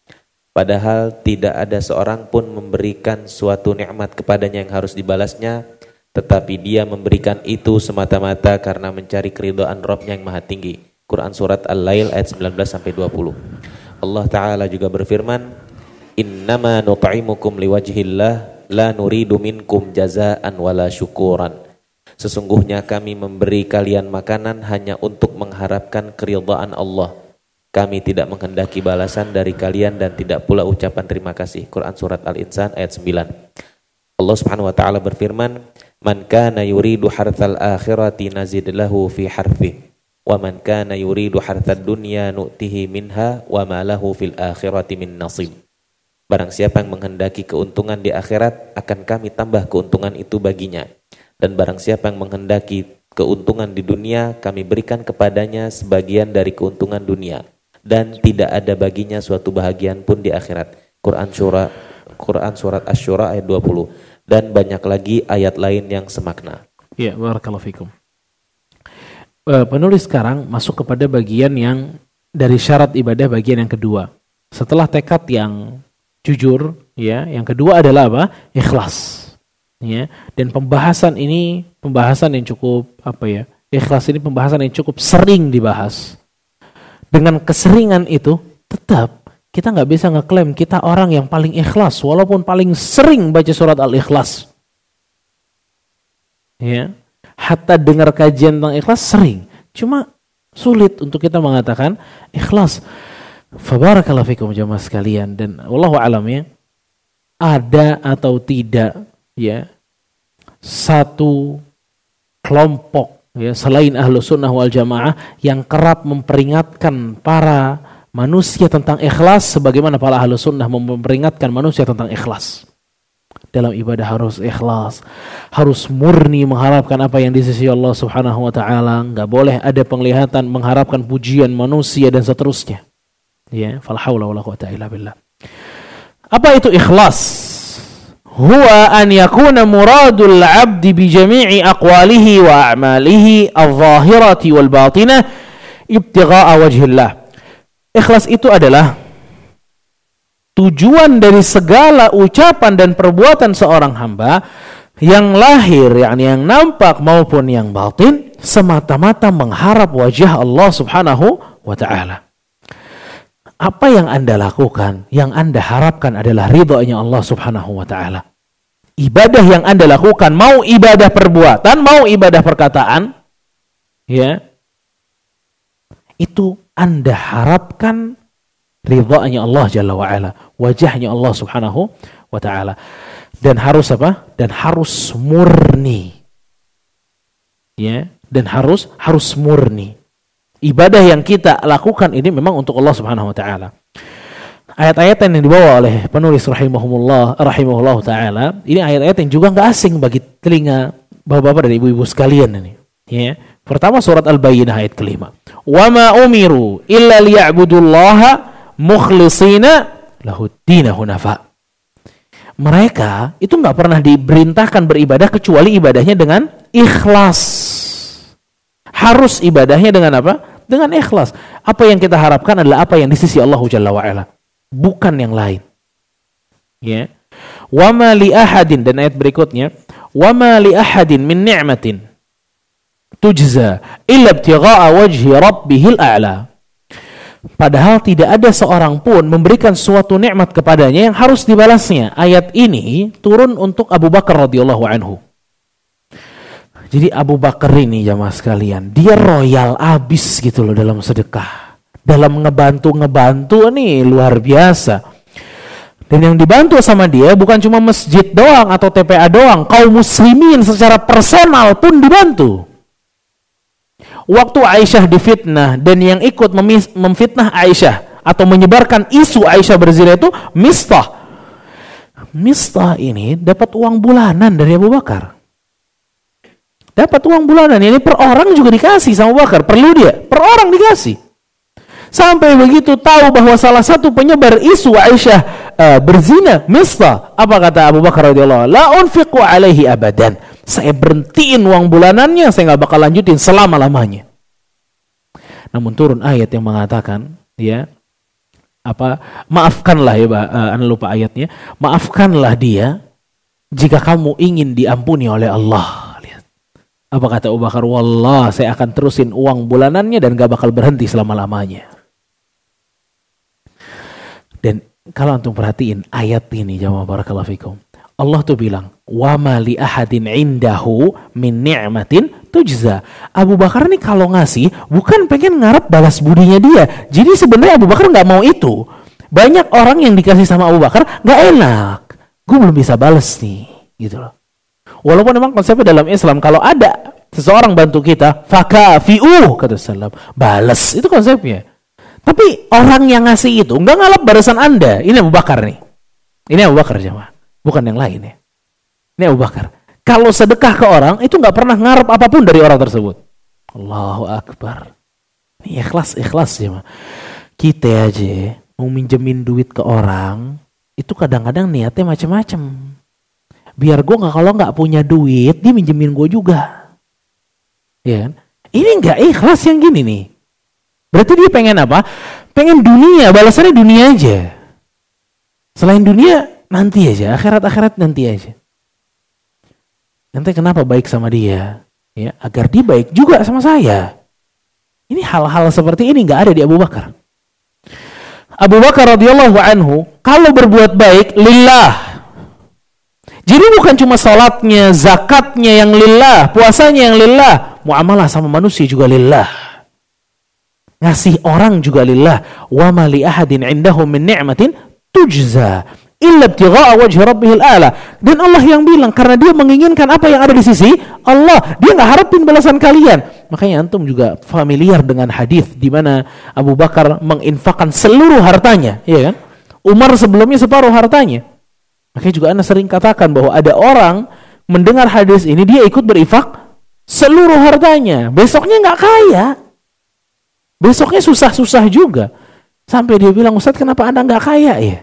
Padahal tidak ada seorang pun memberikan suatu nikmat kepadanya yang harus dibalasnya, tetapi dia memberikan itu semata-mata karena mencari keridhaan Rabb-Nya yang Maha Tinggi. Quran Surat Al-Lail ayat 19-20. Allah Ta'ala juga berfirman, Innama nut'imukum liwajhillah la nuridu minkum jazaan wala syukuran. Sesungguhnya kami memberi kalian makanan hanya untuk mengharapkan keridhaan Allah. Kami tidak menghendaki balasan dari kalian dan tidak pula ucapan terima kasih. Quran Surat Al-Insan ayat 9. Allah Subhanahu wa taala berfirman, "Man kana yuridu harthal akhirati nazid lahu fi harthih, wa man kana yuridu harthad dunya nu'tihi minha wa ma lahu fil akhirati min nasib." Barang siapa yang menghendaki keuntungan di akhirat, akan kami tambah keuntungan itu baginya. Dan barang siapa yang menghendaki keuntungan di dunia, kami berikan kepadanya sebagian dari keuntungan dunia. Dan tidak ada baginya suatu bahagian pun di akhirat. Quran Surat Asy-Syura ayat 20. Dan banyak lagi ayat lain yang semakna. Ya, barakallahu fikum. Penulis sekarang masuk kepada bagian yang dari syarat ibadah, bagian yang kedua. Setelah tekad yang jujur, ya, yang kedua adalah apa? Ikhlas. Ya, dan pembahasan ini pembahasan yang cukup ikhlas ini pembahasan yang cukup sering dibahas. Dengan keseringan itu, tetap kita nggak bisa ngeklaim kita orang yang paling ikhlas walaupun paling sering baca surat Al-Ikhlas. Ya, hatta dengar kajian tentang ikhlas sering, cuma sulit untuk kita mengatakan ikhlas. Fabarakallahu fikum jamaah sekalian, dan wallahu a'lam ya, ada atau tidak ya satu kelompok ya selain Ahlus Sunnah wal Jamaah yang kerap memperingatkan para manusia tentang ikhlas sebagaimana para Ahlus Sunnah memperingatkan manusia tentang ikhlas. Dalam ibadah harus ikhlas, harus murni mengharapkan apa yang di sisi Allah Subhanahu wa taala, enggak boleh ada penglihatan mengharapkan pujian manusia dan seterusnya. Ya, fala haula wala quwata illa billah. Apa itu ikhlas? Huwa an yakuna muradul 'abdi bi jami'i aqwalihi wa a'malihi adh-dhahirati wal batinah ibtigha'a wajhillah. Ikhlas itu adalah tujuan dari segala ucapan dan perbuatan seorang hamba yang lahir, yakni yang nampak maupun yang batin, semata-mata mengharap wajah Allah Subhanahu wa taala. Apa yang Anda lakukan, yang Anda harapkan adalah ridhonya Allah Subhanahu wa taala. Ibadah yang Anda lakukan, mau ibadah perbuatan, mau ibadah perkataan, ya, itu Anda harapkan ridhonya Allah Jalla wa ala, wajahnya Allah Subhanahu wa taala. Dan harus apa? Dan harus murni. Ya, dan harus murni. Ibadah yang kita lakukan ini memang untuk Allah Subhanahu wa taala. Ayat-ayat yang dibawa oleh penulis rahimahullah taala, ini ayat-ayat yang juga enggak asing bagi telinga bapak-bapak dan ibu-ibu sekalian ini. Ya. Pertama surat Al-Bayyinah ayat kelima. Wa ma umiru illa liya'budullaha mukhlishina lahud-din hunafa. Mereka itu enggak pernah diperintahkan beribadah kecuali ibadahnya dengan ikhlas. Harus ibadahnya dengan apa? Dengan ikhlas. Apa yang kita harapkan adalah apa yang di sisi Allah Jalla wa ala, bukan yang lain. Ya. Wa ma li ahadin, dan ayat berikutnya, wa ma li ahadin min ni'matin tujza illa ibtigha'a wajhi rabbihil a'la. Padahal tidak ada seorang pun memberikan suatu nikmat kepadanya yang harus dibalasnya. Ayat ini turun untuk Abu Bakar radhiyallahu anhu. Jadi Abu Bakar ini jamaah sekalian, dia royal abis gitu loh dalam sedekah. Dalam ngebantu nih luar biasa. Dan yang dibantu sama dia bukan cuma masjid doang atau TPA doang, kaum muslimin secara personal pun dibantu. Waktu Aisyah difitnah dan yang ikut memfitnah Aisyah atau menyebarkan isu Aisyah berzina itu Mistah. Mistah ini dapat uang bulanan dari Abu Bakar. Dapat uang bulanan, ini per orang juga dikasih sama Abu Bakar, perlu dia, per orang dikasih. Sampai begitu tahu bahwa salah satu penyebar isu Aisyah berzina, Mistah, apa kata Abu Bakar radhiyallahu anhu? La unfiqu alaihi abadan. Saya berhentiin uang bulanannya, saya nggak bakal lanjutin selama-lamanya. Namun turun ayat yang mengatakan, ya, maafkanlah ya, Anda lupa ayatnya. Maafkanlah dia jika kamu ingin diampuni oleh Allah. Lihat. Apa kata Abu Bakar? Wallah, saya akan terusin uang bulanannya dan gak bakal berhenti selama-lamanya. Dan kalau antum perhatiin ayat ini, jamaah barakallahu fikum. Allah tuh bilang, wa ma li ahadin indahu min ni'matin tujza. Abu Bakar nih kalau ngasih bukan pengen ngarep balas budinya dia. Jadi sebenarnya Abu Bakar nggak mau itu. Banyak orang yang dikasih sama Abu Bakar nggak enak. Gue belum bisa balas nih, gitu loh. Walaupun memang konsepnya dalam Islam kalau ada seseorang bantu kita, fakafi'u kata Sallam, balas, itu konsepnya. Tapi orang yang ngasih itu nggak ngalap balasan Anda. Ini Abu Bakar nih. Ini Abu Bakar jemaah. Bukan yang lain ya. Ini Abu Bakar. Kalau sedekah ke orang, itu nggak pernah ngarep apapun dari orang tersebut. Allahu Akbar. Ini ikhlas ya. Kita aja mau minjemin duit ke orang, itu kadang-kadang niatnya macam-macam. Biar gue kalau nggak punya duit, dia minjemin gue juga. Ya kan? Ini nggak ikhlas yang gini nih. Berarti dia pengen apa? Pengen dunia, balasannya dunia aja. Selain dunia, nanti aja, akhirat nanti aja. Nanti kenapa baik sama dia? Ya, agar dia baik juga sama saya. Ini hal-hal seperti ini nggak ada di Abu Bakar. Abu Bakar radhiyallahu anhu kalau berbuat baik lillah. Jadi bukan cuma salatnya, zakatnya yang lillah, puasanya yang lillah, muamalah sama manusia juga lillah. Ngasih orang juga lillah. Wa ma li ahadin indahu min ni'matin tujza illa ibtigha'a wajhi rabbihil a'la. Dan Allah yang bilang karena dia menginginkan apa yang ada di sisi Allah, dia enggak harapin balasan kalian. Makanya antum juga familiar dengan hadis di mana Abu Bakar menginfakkan seluruh hartanya, ya kan? Umar sebelumnya separuh hartanya. Makanya juga Anda sering katakan bahwa ada orang mendengar hadis ini dia ikut berinfak seluruh hartanya. Besoknya enggak kaya. Besoknya susah-susah juga. Sampai dia bilang, Ustaz kenapa Anda enggak kaya ya?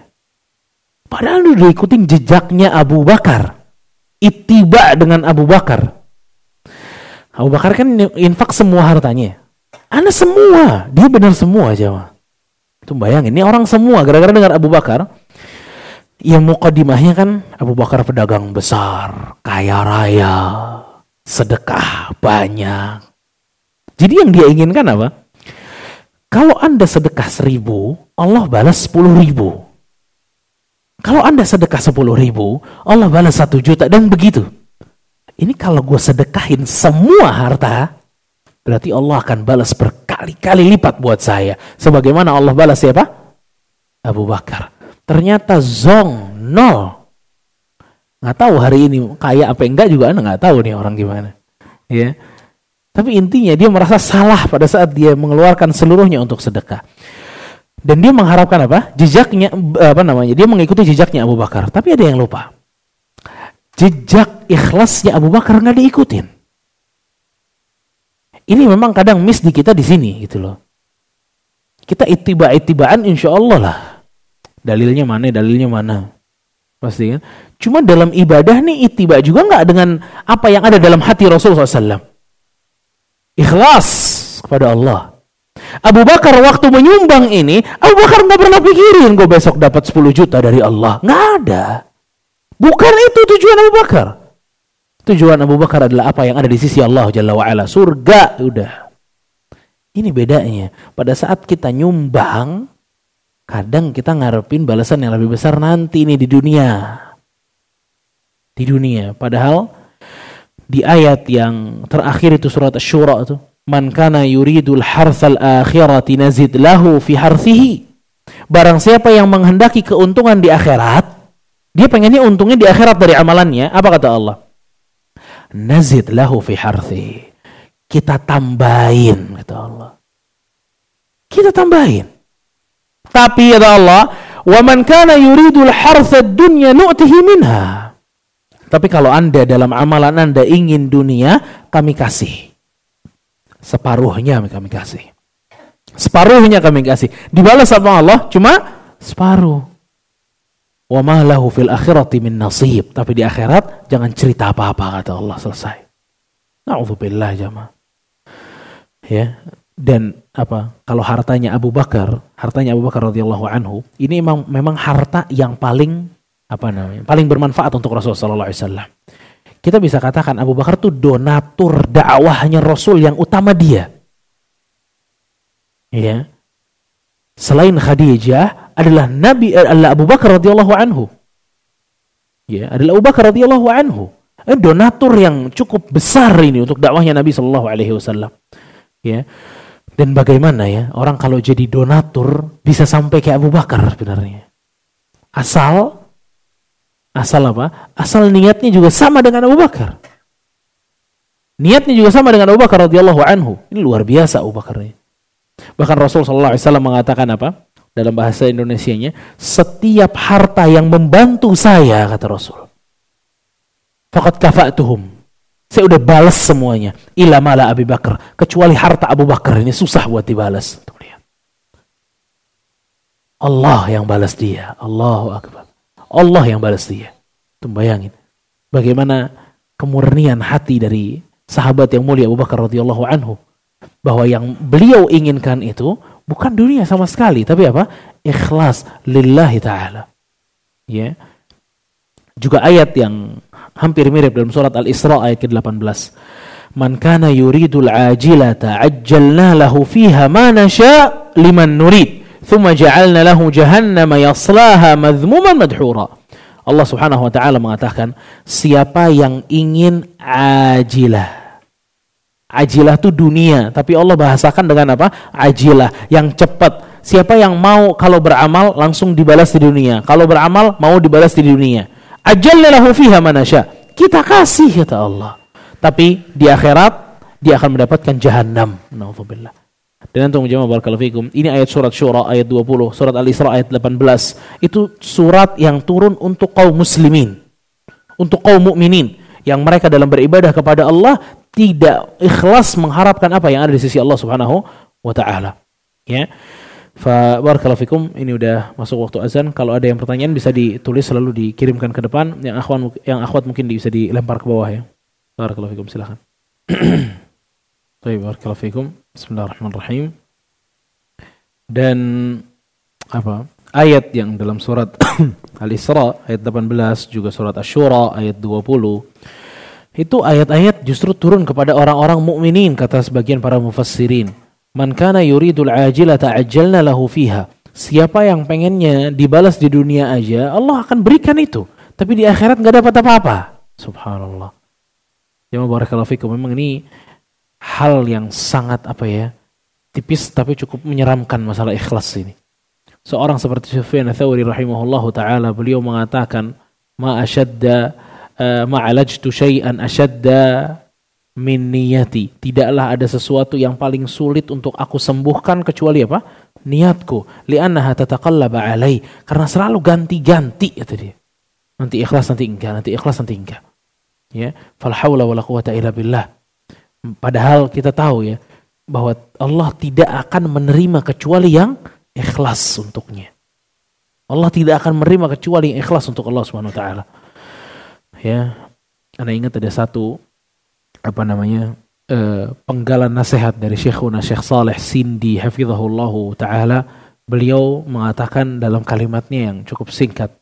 Padahal udah ikutin jejaknya Abu Bakar. Ittiba dengan Abu Bakar. Abu Bakar kan infak semua hartanya. Anda semua. Dia benar semua aja. Itu bayangin, ini orang semua gara-gara dengar Abu Bakar. Yang mukadimahnya kan Abu Bakar pedagang besar, kaya raya, sedekah banyak. Jadi yang dia inginkan apa? Kalau Anda sedekah 1.000, Allah balas 10.000. Kalau Anda sedekah 10.000, Allah balas 1 juta dan begitu. Ini kalau gue sedekahin semua harta, berarti Allah akan balas berkali-kali lipat buat saya. Sebagaimana Allah balas siapa? Abu Bakar. Ternyata zong, 0. Nggak tahu hari ini kaya apa enggak juga Anda nggak tahu nih orang gimana. Ya. Tapi intinya dia merasa salah pada saat dia mengeluarkan seluruhnya untuk sedekah. Dan dia mengharapkan apa? Jejaknya, dia mengikuti jejaknya Abu Bakar. Tapi ada yang lupa. Jejak ikhlasnya Abu Bakar nggak diikutin. Ini memang kadang miss di kita di sini gitu loh. Kita itibaan insya Allah lah. Dalilnya mana? Pasti kan? Cuma dalam ibadah nih itiba juga nggak dengan apa yang ada dalam hati Rasulullah SAW. Ikhlas kepada Allah. Abu Bakar waktu menyumbang ini, Abu Bakar nggak pernah pikirin gue besok dapat 10 juta dari Allah. Nggak ada. Bukan itu tujuan Abu Bakar. Tujuan Abu Bakar adalah apa yang ada di sisi Allah Jalla wa'ala. Surga, udah. Ini bedanya. Pada saat kita nyumbang, kadang kita ngarepin balasan yang lebih besar nanti nih di dunia. Di dunia. Padahal di ayat yang terakhir itu surat Asy-Syura itu, man kana yuridul harthal akhirati nazid lahu fi harthihi. Barang siapa yang menghendaki keuntungan di akhirat, dia pengennya untungnya di akhirat dari amalannya. Apa kata Allah? Nazid lahu fi harthihi. Kita tambahin, kata Allah. Kita tambahin. Tapi kata Allah, wa man kana yuridul harthad dunya nu'tihi minha. Tapi kalau Anda dalam amalan Anda ingin dunia, kami kasih. Separuhnya kami kasih. Separuhnya kami kasih. Dibalas sama Allah cuma separuh. Wa ma lahu fil akhirati min nasib. Tapi di akhirat jangan cerita apa-apa, kata Allah. Selesai. Na'udzubillah jamaah. Ya. Dan kalau hartanya Abu Bakar radhiyallahu anhu, ini memang harta yang paling paling bermanfaat untuk Rasul sallallahu alaihi wasallam. Kita bisa katakan Abu Bakar tuh donatur dakwahnya Rasul yang utama dia. Ya. Selain Khadijah adalah Abu Bakar radhiyallahu anhu. Ya, adalah Abu Bakar radhiyallahu anhu. Donatur yang cukup besar ini untuk dakwahnya Nabi sallallahu alaihi wasallam. Ya. Dan bagaimana ya orang kalau jadi donatur bisa sampai kayak Abu Bakar sebenarnya. Asal apa? Asal niatnya juga sama dengan Abu Bakar. Niatnya juga sama dengan Abu Bakar radhiyallahu anhu. Ini luar biasa Abu Bakar ini. Bahkan Rasul sallallahu alaihi wasallam mengatakan apa? Dalam bahasa Indonesianya, setiap harta yang membantu saya, kata Rasul, faqad kafa'tuhum. Saya udah balas semuanya. Ila mala Abu Bakar. Kecuali harta Abu Bakar ini susah buat dibalas. Allah yang balas dia. Allahu Akbar. Allah yang balas dia. Tuh bayangin. Bagaimana kemurnian hati dari sahabat yang mulia Abu Bakar radhiyallahu anhu. Bahwa yang beliau inginkan itu bukan dunia sama sekali. Tapi apa? Ikhlas lillahi ta'ala. Ya. Juga ayat yang hampir mirip dalam surat Al-Isra ayat ke-18. Man kana yuridul ajilata ajjalna lahu fiha ma nasha' liman nurid thumma ja'alna lahu jahannama yaslaha madhmuman madhura. Allah Subhanahu wa taala mengatakan, siapa yang ingin ajilah. Ajilah itu dunia, tapi Allah bahasakan dengan apa? Ajilah, yang cepat. Siapa yang mau kalau beramal langsung dibalas di dunia. Kalau beramal mau dibalas di dunia. Ajalna lahu fiha ma nasha. Kita kasih kata Allah. Tapi di akhirat dia akan mendapatkan jahannam. Nauzubillah. Dan antum jemaah barakallahu fikum, ini ayat surat Syura ayat 20, surat Al-Isra ayat 18. Itu surat yang turun untuk kaum muslimin. Untuk kaum mukminin yang mereka dalam beribadah kepada Allah tidak ikhlas mengharapkan apa yang ada di sisi Allah Subhanahu wa taala. Ya. Fa barakallahu fikum, ini udah masuk waktu azan. Kalau ada yang pertanyaan bisa ditulis, selalu dikirimkan ke depan. Yang akhwat mungkin bisa dilempar ke bawah ya. Barakallahu fikum, silakan. Baik, barakallahu fikum. Bismillahirrahmanirrahim. Dan ayat yang dalam surat Al-Isra ayat 18, juga surat Asy-Syura ayat 20. Itu ayat-ayat justru turun kepada orang-orang mukminin, kata sebagian para mufassirin. Man kana yuridul ajilata ajjalna lahu fiha. Siapa yang pengennya dibalas di dunia aja, Allah akan berikan itu. Tapi di akhirat enggak dapat apa-apa. Subhanallah. Ya barakallahu fikum, memang ini hal yang sangat tipis tapi cukup menyeramkan masalah ikhlas ini. Seorang seperti Sufyan Ats-Tsauri rahimahullahu taala, beliau mengatakan, ma alajtu syai'an ashadda min niyati. Tidaklah ada sesuatu yang paling sulit untuk aku sembuhkan kecuali apa? Niatku. Li'annaha tataqallaba alai. Karena selalu ganti-ganti, kata dia. Nanti ikhlas, nanti enggak, nanti ikhlas, nanti enggak. Ya, fal haula wala quwata illa billah. Padahal kita tahu ya bahwa Allah tidak akan menerima kecuali yang ikhlas untuknya. Allah tidak akan menerima kecuali yang ikhlas untuk Allah Subhanahu wa taala. Ya, Anda ingat ada satu penggalan nasihat dari Syekhuna Syekh Saleh Sindi hafizahullahu taala. Beliau mengatakan dalam kalimatnya yang cukup singkat,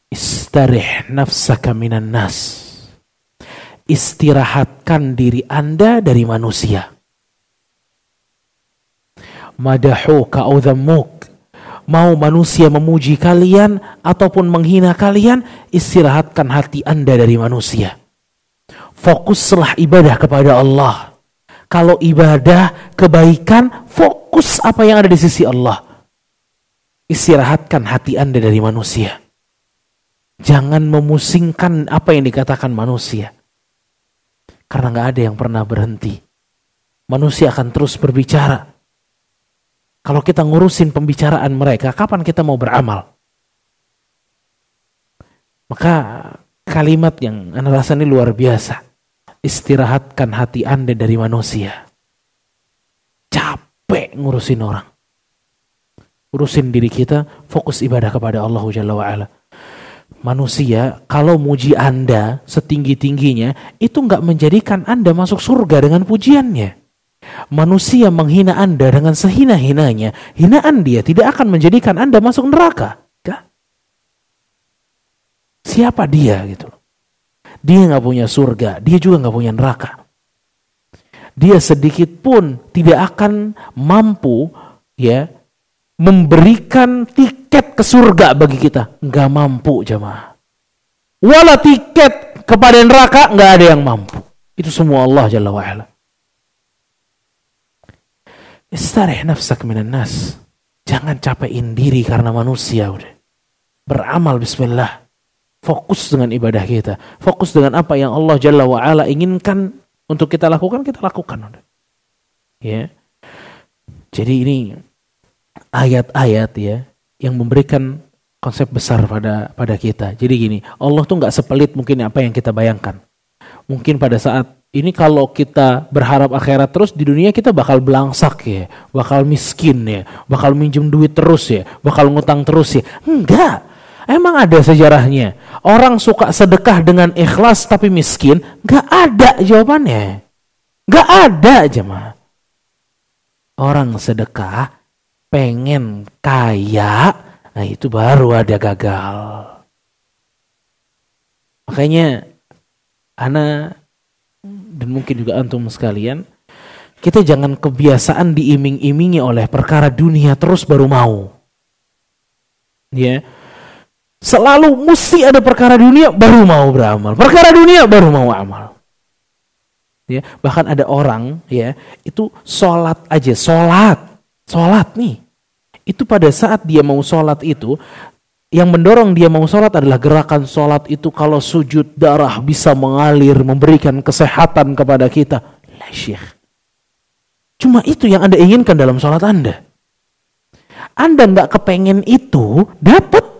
istarih nafsaka minan nas. Istirahatkan diri Anda dari manusia. Madahuka au dhammuk. Mau manusia memuji kalian ataupun menghina kalian, istirahatkan hati Anda dari manusia. Fokuslah ibadah kepada Allah. Kalau ibadah, kebaikan, fokus apa yang ada di sisi Allah. Istirahatkan hati Anda dari manusia. Jangan memusingkan apa yang dikatakan manusia. Karena gak ada yang pernah berhenti. Manusia akan terus berbicara. Kalau kita ngurusin pembicaraan mereka, kapan kita mau beramal? Maka kalimat yang Anda rasa ini luar biasa. Istirahatkan hati Anda dari manusia. Capek ngurusin orang. Urusin diri kita, fokus ibadah kepada Allah Jalla wa'ala. Manusia, kalau muji Anda setinggi-tingginya, itu gak menjadikan Anda masuk surga dengan pujiannya. manusia menghina Anda dengan sehina-hinanya, hinaan dia tidak akan menjadikan Anda masuk neraka. Gak. Siapa dia gitu? Dia nggak punya surga, dia juga nggak punya neraka. Dia sedikit pun tidak akan mampu ya memberikan tiket ke surga bagi kita. Nggak mampu jamaah. Wala tiket kepada neraka nggak ada yang mampu. Itu semua Allah Jalla wa'ala. Istarih nafsak minan nas. Jangan capein diri karena manusia udah. Beramal bismillah. Fokus dengan ibadah kita. Fokus dengan apa yang Allah Jalla wa'ala inginkan untuk kita lakukan udah. Ya. Jadi ini ayat-ayat ya yang memberikan konsep besar pada kita. Jadi gini, Allah tuh nggak sepelit mungkin apa yang kita bayangkan. Mungkin pada saat ini kalau kita berharap akhirat terus di dunia kita bakal belangsak ya, bakal miskin ya, bakal minjem duit terus ya, bakal ngutang terus ya. Enggak. Emang ada sejarahnya. Orang suka sedekah dengan ikhlas tapi miskin? Enggak ada jawabannya. Enggak ada jemaah. Orang sedekah pengen kaya, nah itu baru ada gagal. Makanya ana dan mungkin juga antum sekalian, kita jangan kebiasaan diiming-imingi oleh perkara dunia terus baru mau. Ya. Selalu mesti ada perkara dunia baru mau beramal. Perkara dunia baru mau amal. Ya, bahkan ada orang ya, itu sholat aja, sholat nih. Itu pada saat dia mau sholat itu, yang mendorong dia mau sholat adalah gerakan sholat itu kalau sujud darah bisa mengalir, memberikan kesehatan kepada kita. Lah syekh. Cuma itu yang Anda inginkan dalam sholat Anda. Anda nggak kepengen itu, dapat.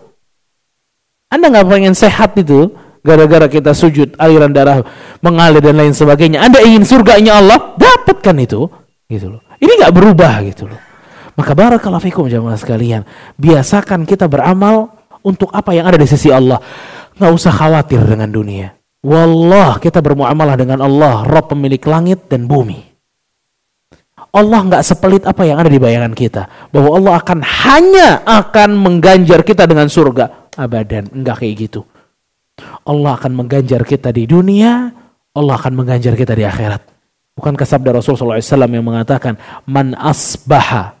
Anda nggak pengen sehat itu, gara-gara kita sujud, aliran darah mengalir dan lain sebagainya. Anda ingin surganya Allah, dapatkan itu, gitu loh. Ini nggak berubah gitu loh. Maka barakallahu fikum jamaah sekalian, biasakan kita beramal untuk apa yang ada di sisi Allah. Nggak usah khawatir dengan dunia. Wallah, kita bermuamalah dengan Allah, Rabb pemilik langit dan bumi. Allah nggak sepelit apa yang ada di bayangan kita, bahwa Allah akan mengganjar kita dengan surga. Abadan, enggak kayak gitu. Allah akan mengganjar kita di dunia, Allah akan mengganjar kita di akhirat. Bukankah sabda Rasulullah SAW yang mengatakan, man asbaha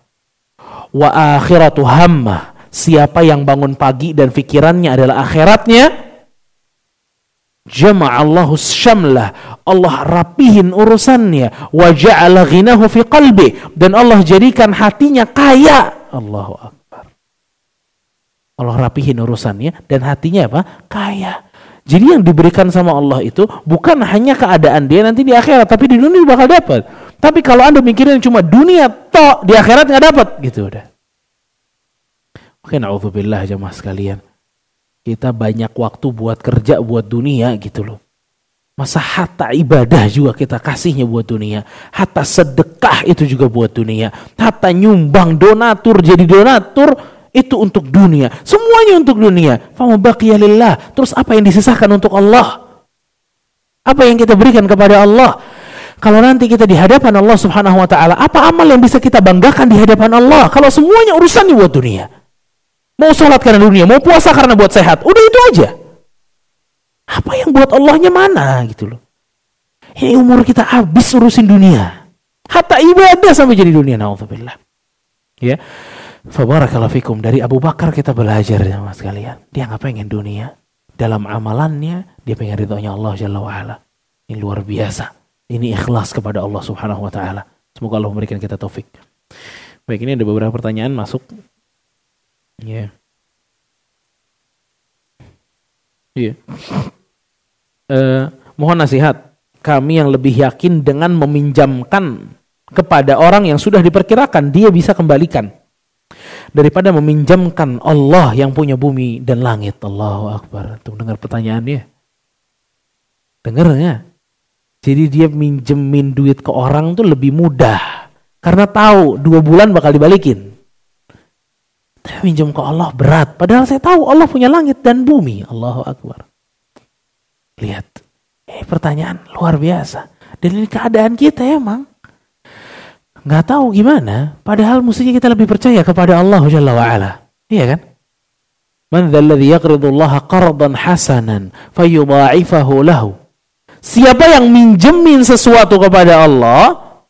wa akhiratu hammah, siapa yang bangun pagi dan pikirannya adalah akhiratnya, jama'allahu syamlah, Allah rapihin urusannya, wa ja'ala ghinahu fi qalbi, dan Allah jadikan hatinya kaya. Allahu akbar. Allah rapihin urusannya dan hatinya apa? Kaya. Jadi yang diberikan sama Allah itu bukan hanya keadaan dia nanti di akhirat, tapi di dunia bakal dapat. Tapi kalau Anda mikirin cuma dunia tok, di akhirat nggak dapat, gitu udah. Oke, na'udzubillah jamaah sekalian. Kita banyak waktu buat kerja buat dunia gitu loh. Masa hatta ibadah juga kita kasihnya buat dunia. Hatta sedekah itu juga buat dunia. Hatta nyumbang donatur jadi donatur itu untuk dunia. Semuanya untuk dunia. Fama baqiya lillah. Terus apa yang disisakan untuk Allah? Apa yang kita berikan kepada Allah? Kalau nanti kita di hadapan Allah Subhanahu wa taala, apa amal yang bisa kita banggakan di hadapan Allah? Kalau semuanya urusannya buat dunia. Mau sholat karena dunia, mau puasa karena buat sehat, udah itu aja. Apa yang buat Allahnya mana gitu loh. Ini umur kita habis urusin dunia. Hatta ibadah sampai jadi dunia, na'udzubillah. Ya. Fabarakallahu fikum, dari Abu Bakar kita belajar sama sekalian. Dia nggak pengen dunia. Dalam amalannya dia pengen ridhonya Allah Jalla wa'ala. Ini luar biasa. Ini ikhlas kepada Allah Subhanahu wa taala. Semoga Allah memberikan kita taufik. Baik, ini ada beberapa pertanyaan masuk. Ya. Iya. Mohon nasihat. Kami yang lebih yakin dengan meminjamkan kepada orang yang sudah diperkirakan dia bisa kembalikan, daripada meminjamkan Allah yang punya bumi dan langit. Allahu Akbar. Tuh dengar pertanyaannya. Dengar ya? Jadi dia minjemin duit ke orang tuh lebih mudah. Karena tahu 2 bulan bakal dibalikin. Tapi minjem ke Allah berat. Padahal saya tahu Allah punya langit dan bumi. Allahu Akbar. Lihat. Ini pertanyaan luar biasa. Dan ini keadaan kita emang. nggak tahu gimana, padahal mestinya kita lebih percaya kepada Allah Jalla wa'ala. Iya kan? Man dzalladzi yaqridu Allah qardan hasanan fayudha'ifahu lahu. Siapa yang minjemin sesuatu kepada Allah,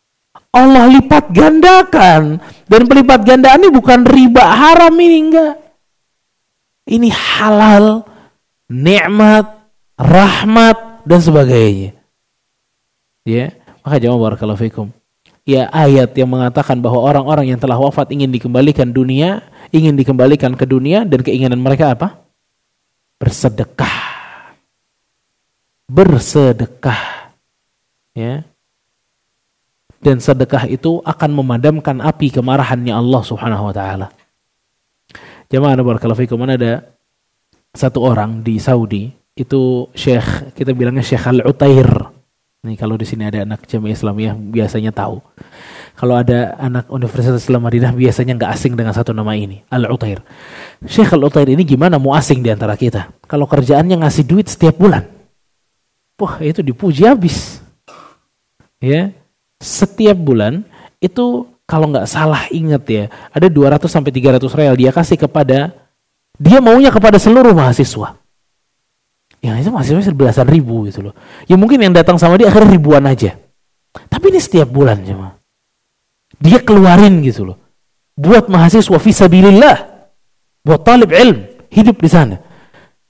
Allah lipat gandakan. Dan pelipat gandaan ini bukan riba haram, ini enggak. Ini halal, nikmat, rahmat dan sebagainya. Ya, maka jamaah barakallahu fikum. Ya, ayat yang mengatakan bahwa orang-orang yang telah wafat ingin dikembalikan ke dunia dan keinginan mereka apa? Bersedekah. Ya. Dan sedekah itu akan memadamkan api kemarahannya Allah Subhanahu wa taala. Jamaah barakallahu fikum, ada satu orang di Saudi, itu Syekh, kita bilangnya Syekh Al-Utair. Nih kalau di sini ada anak Jamiah Islamiyah biasanya tahu. Kalau ada anak Universitas Islam Madinah biasanya nggak asing dengan satu nama ini, Al-Utair. Syekh Al-Utair ini gimana mau asing di antara kita? Kalau kerjaannya ngasih duit setiap bulan. Wah, itu dipuji habis. Ya. Setiap bulan itu kalau nggak salah ingat ya, ada 200 sampai 300 real dia kasih kepada, dia maunya kepada seluruh mahasiswa. Yang itu mahasiswa belasan ribu gitu loh. Ya mungkin yang datang sama dia akhirnya ribuan aja. Tapi ini setiap bulan cuma. Dia keluarin gitu loh. Buat mahasiswa fisabilillah. Buat talib ilm. Hidup di sana.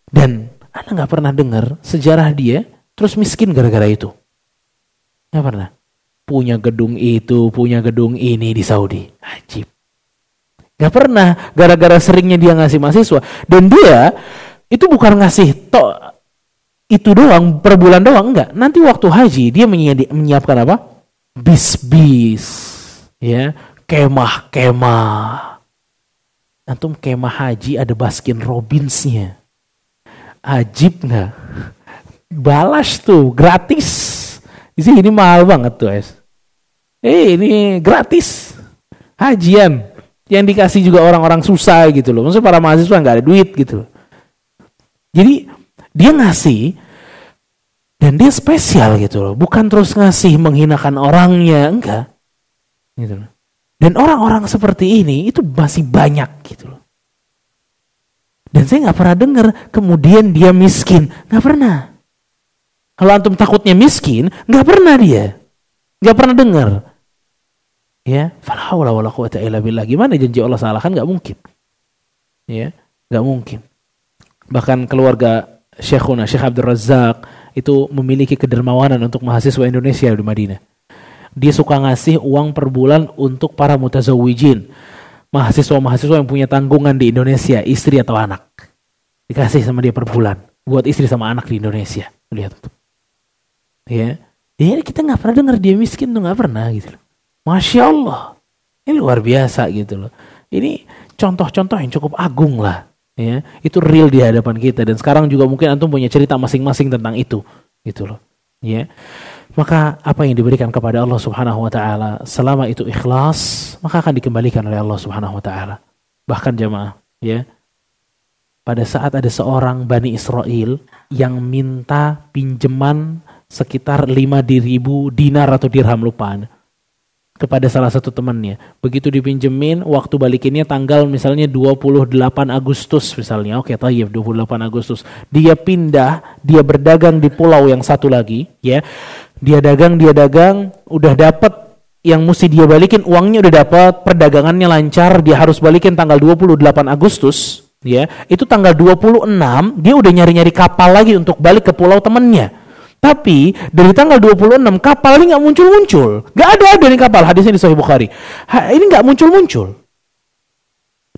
Dan Anda gak pernah dengar sejarah dia terus miskin gara-gara itu. Gak pernah. Punya gedung itu, punya gedung ini di Saudi. Ajib. Gak pernah gara-gara seringnya dia ngasih mahasiswa. Dan dia itu bukan ngasih itu doang, per bulan doang, enggak. Nanti waktu haji dia menyiapkan apa? Bis-bis, ya, kemah-kemah. Antum kemah haji ada Baskin Robbins-nya. Ajib nggak? Balas tuh, gratis. Di sini mahal banget tuh, ini gratis. Hajian yang dikasih juga orang-orang susah gitu loh. Maksudnya para mahasiswa nggak ada duit gitu loh. Jadi dia ngasih dan dia spesial gitu loh. Bukan terus ngasih menghinakan orangnya, enggak. Gitu loh. Dan orang-orang seperti ini itu masih banyak gitu loh. Dan saya nggak pernah dengar kemudian dia miskin, nggak pernah. Kalau antum takutnya miskin, nggak pernah dia, nggak pernah dengar. Ya, fala haula wala quwwata illa billah. Gimana janji Allah salah, kan nggak mungkin. Ya, nggak mungkin. Bahkan keluarga Syekh Abdul Razak itu memiliki kedermawanan untuk mahasiswa Indonesia di Madinah. Dia suka ngasih uang per bulan untuk para mutazawijin, mahasiswa-mahasiswa yang punya tanggungan di Indonesia, istri atau anak. Dikasih sama dia per bulan buat istri sama anak di Indonesia. Lihat tuh. Ya, kita nggak pernah dengar dia miskin tuh, nggak pernah gitu loh. Masya Allah, ini luar biasa gitu loh. Ini contoh-contoh yang cukup agung lah. Ya, itu real di hadapan kita, dan sekarang juga mungkin antum punya cerita masing-masing tentang itu, gitu loh. Ya, maka apa yang diberikan kepada Allah Subhanahu Wa Taala, selama itu ikhlas, maka akan dikembalikan oleh Allah Subhanahu Wa Taala. Bahkan jamaah, ya, pada saat ada seorang Bani Israel yang minta pinjaman sekitar 5.000 dinar atau dirham, lupaan, kepada salah satu temannya. Begitu dipinjemin, waktu balikinnya tanggal misalnya 28 Agustus misalnya. Oke, tayyib, 28 Agustus. Dia pindah, dia berdagang di pulau yang satu lagi, ya. Dia dagang, udah dapat yang mesti dia balikin, uangnya udah dapat, perdagangannya lancar, dia harus balikin tanggal 28 Agustus, ya. Itu tanggal 26 dia udah nyari-nyari kapal lagi untuk balik ke pulau temannya. Tapi dari tanggal 26 kapal ini nggak muncul-muncul, nggak ada nih kapal. Hadisnya di Sahih Bukhari. Ini nggak muncul-muncul.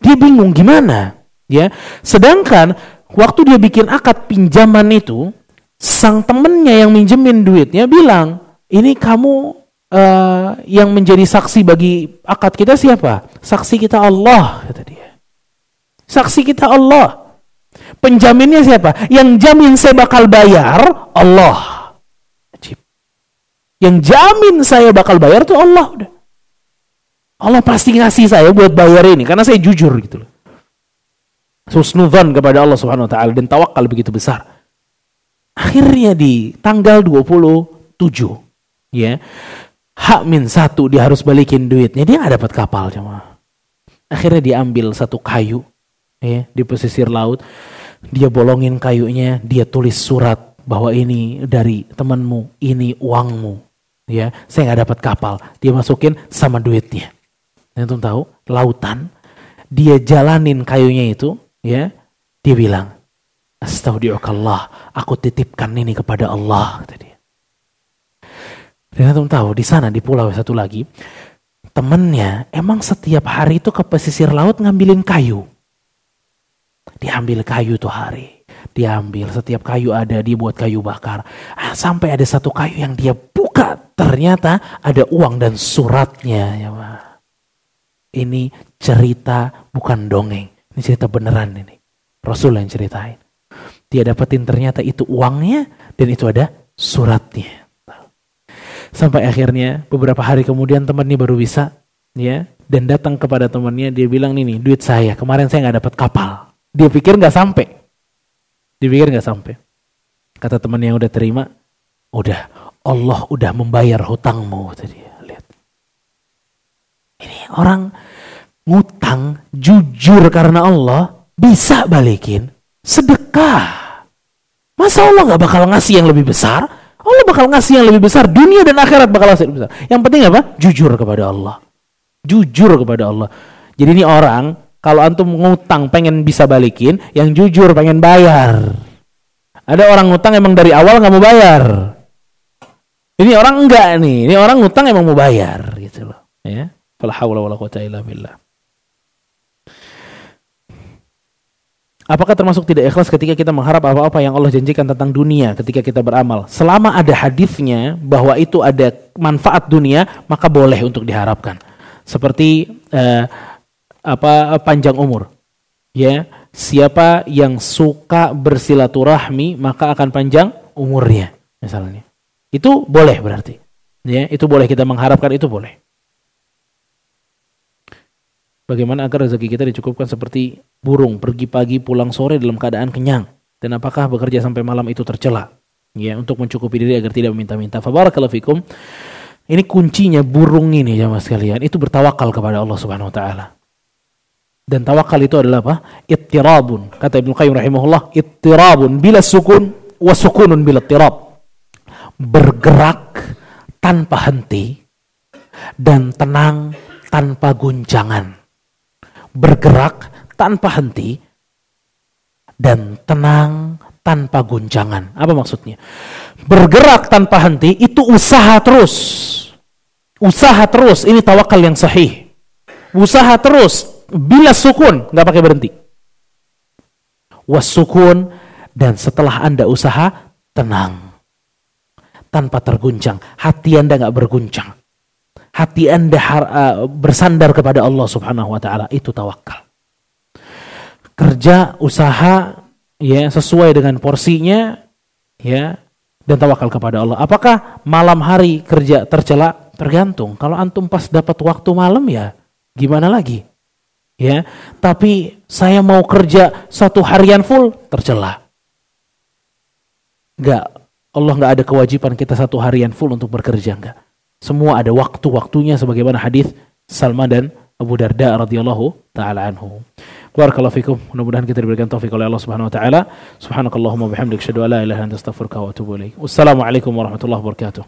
Dia bingung gimana, ya. Sedangkan waktu dia bikin akad pinjaman itu, sang temennya yang minjemin duitnya bilang, ini kamu yang menjadi saksi bagi akad kita siapa? Saksi kita Allah, kata dia. Saksi kita Allah. Penjaminnya siapa? Yang jamin saya bakal bayar Allah. Yang jamin saya bakal bayar tuh Allah udah. Allah pasti ngasih saya buat bayar ini karena saya jujur gitu loh. Husnudzan kepada Allah Subhanahu wa taala dan tawakal begitu besar. Akhirnya di tanggal 27, ya. H-1 dia harus balikin duitnya, dia nggak dapat kapal cuma. Akhirnya dia ambil satu kayu ya, di pesisir laut, dia bolongin kayunya, dia tulis surat bahwa ini dari temanmu, ini uangmu, ya saya nggak dapat kapal. Dia masukin sama duitnya. Antum tahu lautan, dia jalanin kayunya itu, ya dia bilang, Astaudiukallah, aku titipkan ini kepada Allah, kata dia. Dan antum tahu di sana di pulau satu lagi, temennya emang setiap hari itu ke pesisir laut ngambilin kayu. Diambil kayu tuh hari, diambil setiap kayu ada, dia buat kayu bakar. Sampai ada satu kayu yang dia buka, ternyata ada uang dan suratnya. Ya, ini cerita bukan dongeng, ini cerita beneran ini. Rasul yang ceritain. Dia dapetin ternyata itu uangnya dan itu ada suratnya. Sampai akhirnya beberapa hari kemudian temannya baru bisa, ya, dan datang kepada temannya, dia bilang, nih duit saya, kemarin saya nggak dapat kapal. Dia pikir nggak sampai, kata teman yang udah terima, udah Allah udah membayar hutangmu, tadi lihat. Ini orang ngutang jujur karena Allah bisa balikin, sedekah. Masa Allah nggak bakal ngasih yang lebih besar? Allah bakal ngasih yang lebih besar, dunia dan akhirat bakal ngasih yang lebih besar. Yang penting apa? Jujur kepada Allah. Jujur kepada Allah. Jadi ini orang, kalau antum ngutang pengen bisa balikin, yang jujur pengen bayar. Ada orang ngutang emang dari awal nggak mau bayar. Ini orang enggak nih, ini orang ngutang emang mau bayar gitu loh. Ya, fala haula wala quwwata illa billah. Apakah termasuk tidak ikhlas ketika kita mengharap apa-apa yang Allah janjikan tentang dunia ketika kita beramal? Selama ada hadisnya bahwa itu ada manfaat dunia, maka boleh untuk diharapkan. Seperti panjang umur. Ya, siapa yang suka bersilaturahmi maka akan panjang umurnya, misalnya. Itu boleh berarti. Ya, itu boleh kita mengharapkan, itu boleh. Bagaimana agar rezeki kita dicukupkan seperti burung, pergi pagi pulang sore dalam keadaan kenyang? Dan apakah bekerja sampai malam itu tercela? Ya, untuk mencukupi diri agar tidak meminta-minta. Fabarakallahu fikum. Ini kuncinya burung ini jamaah sekalian, itu bertawakal kepada Allah Subhanahu wa taala. Dan tawakal itu adalah apa? Ittirabun. Kata Ibnu Qayyim rahimahullah, ittirabun bila sukun wa sukunun bila ittirab. Bergerak tanpa henti dan tenang tanpa guncangan. Bergerak tanpa henti dan tenang tanpa guncangan. Apa maksudnya? Bergerak tanpa henti itu usaha terus. Usaha terus, ini tawakal yang sahih. Usaha terus, bila sukun, nggak pakai berhenti. Wasukun, dan setelah Anda usaha, tenang. Tanpa terguncang. Hati Anda nggak berguncang. Hati Anda bersandar kepada Allah Subhanahu wa taala, itu tawakal. Kerja, usaha, ya, sesuai dengan porsinya, ya, dan tawakal kepada Allah. Apakah malam hari kerja tercela? Tergantung. Kalau antum pas dapat waktu malam, ya gimana lagi? Ya, tapi saya mau kerja 1 harian full, tercela. Enggak, Allah enggak ada kewajiban kita 1 harian full untuk bekerja, enggak. Semua ada waktu-waktunya sebagaimana hadis Salman dan Abu Darda radhiyallahu taala anhu. Barakallahu fikum. Mudah-mudahan kita diberikan taufik oleh Allah Subhanahu wa taala. Subhanakallahumma bihamdika asyhadu an la ilaha illa anta astaghfiruka wa atubu ilaik. Wassalamualaikum warahmatullahi wabarakatuh.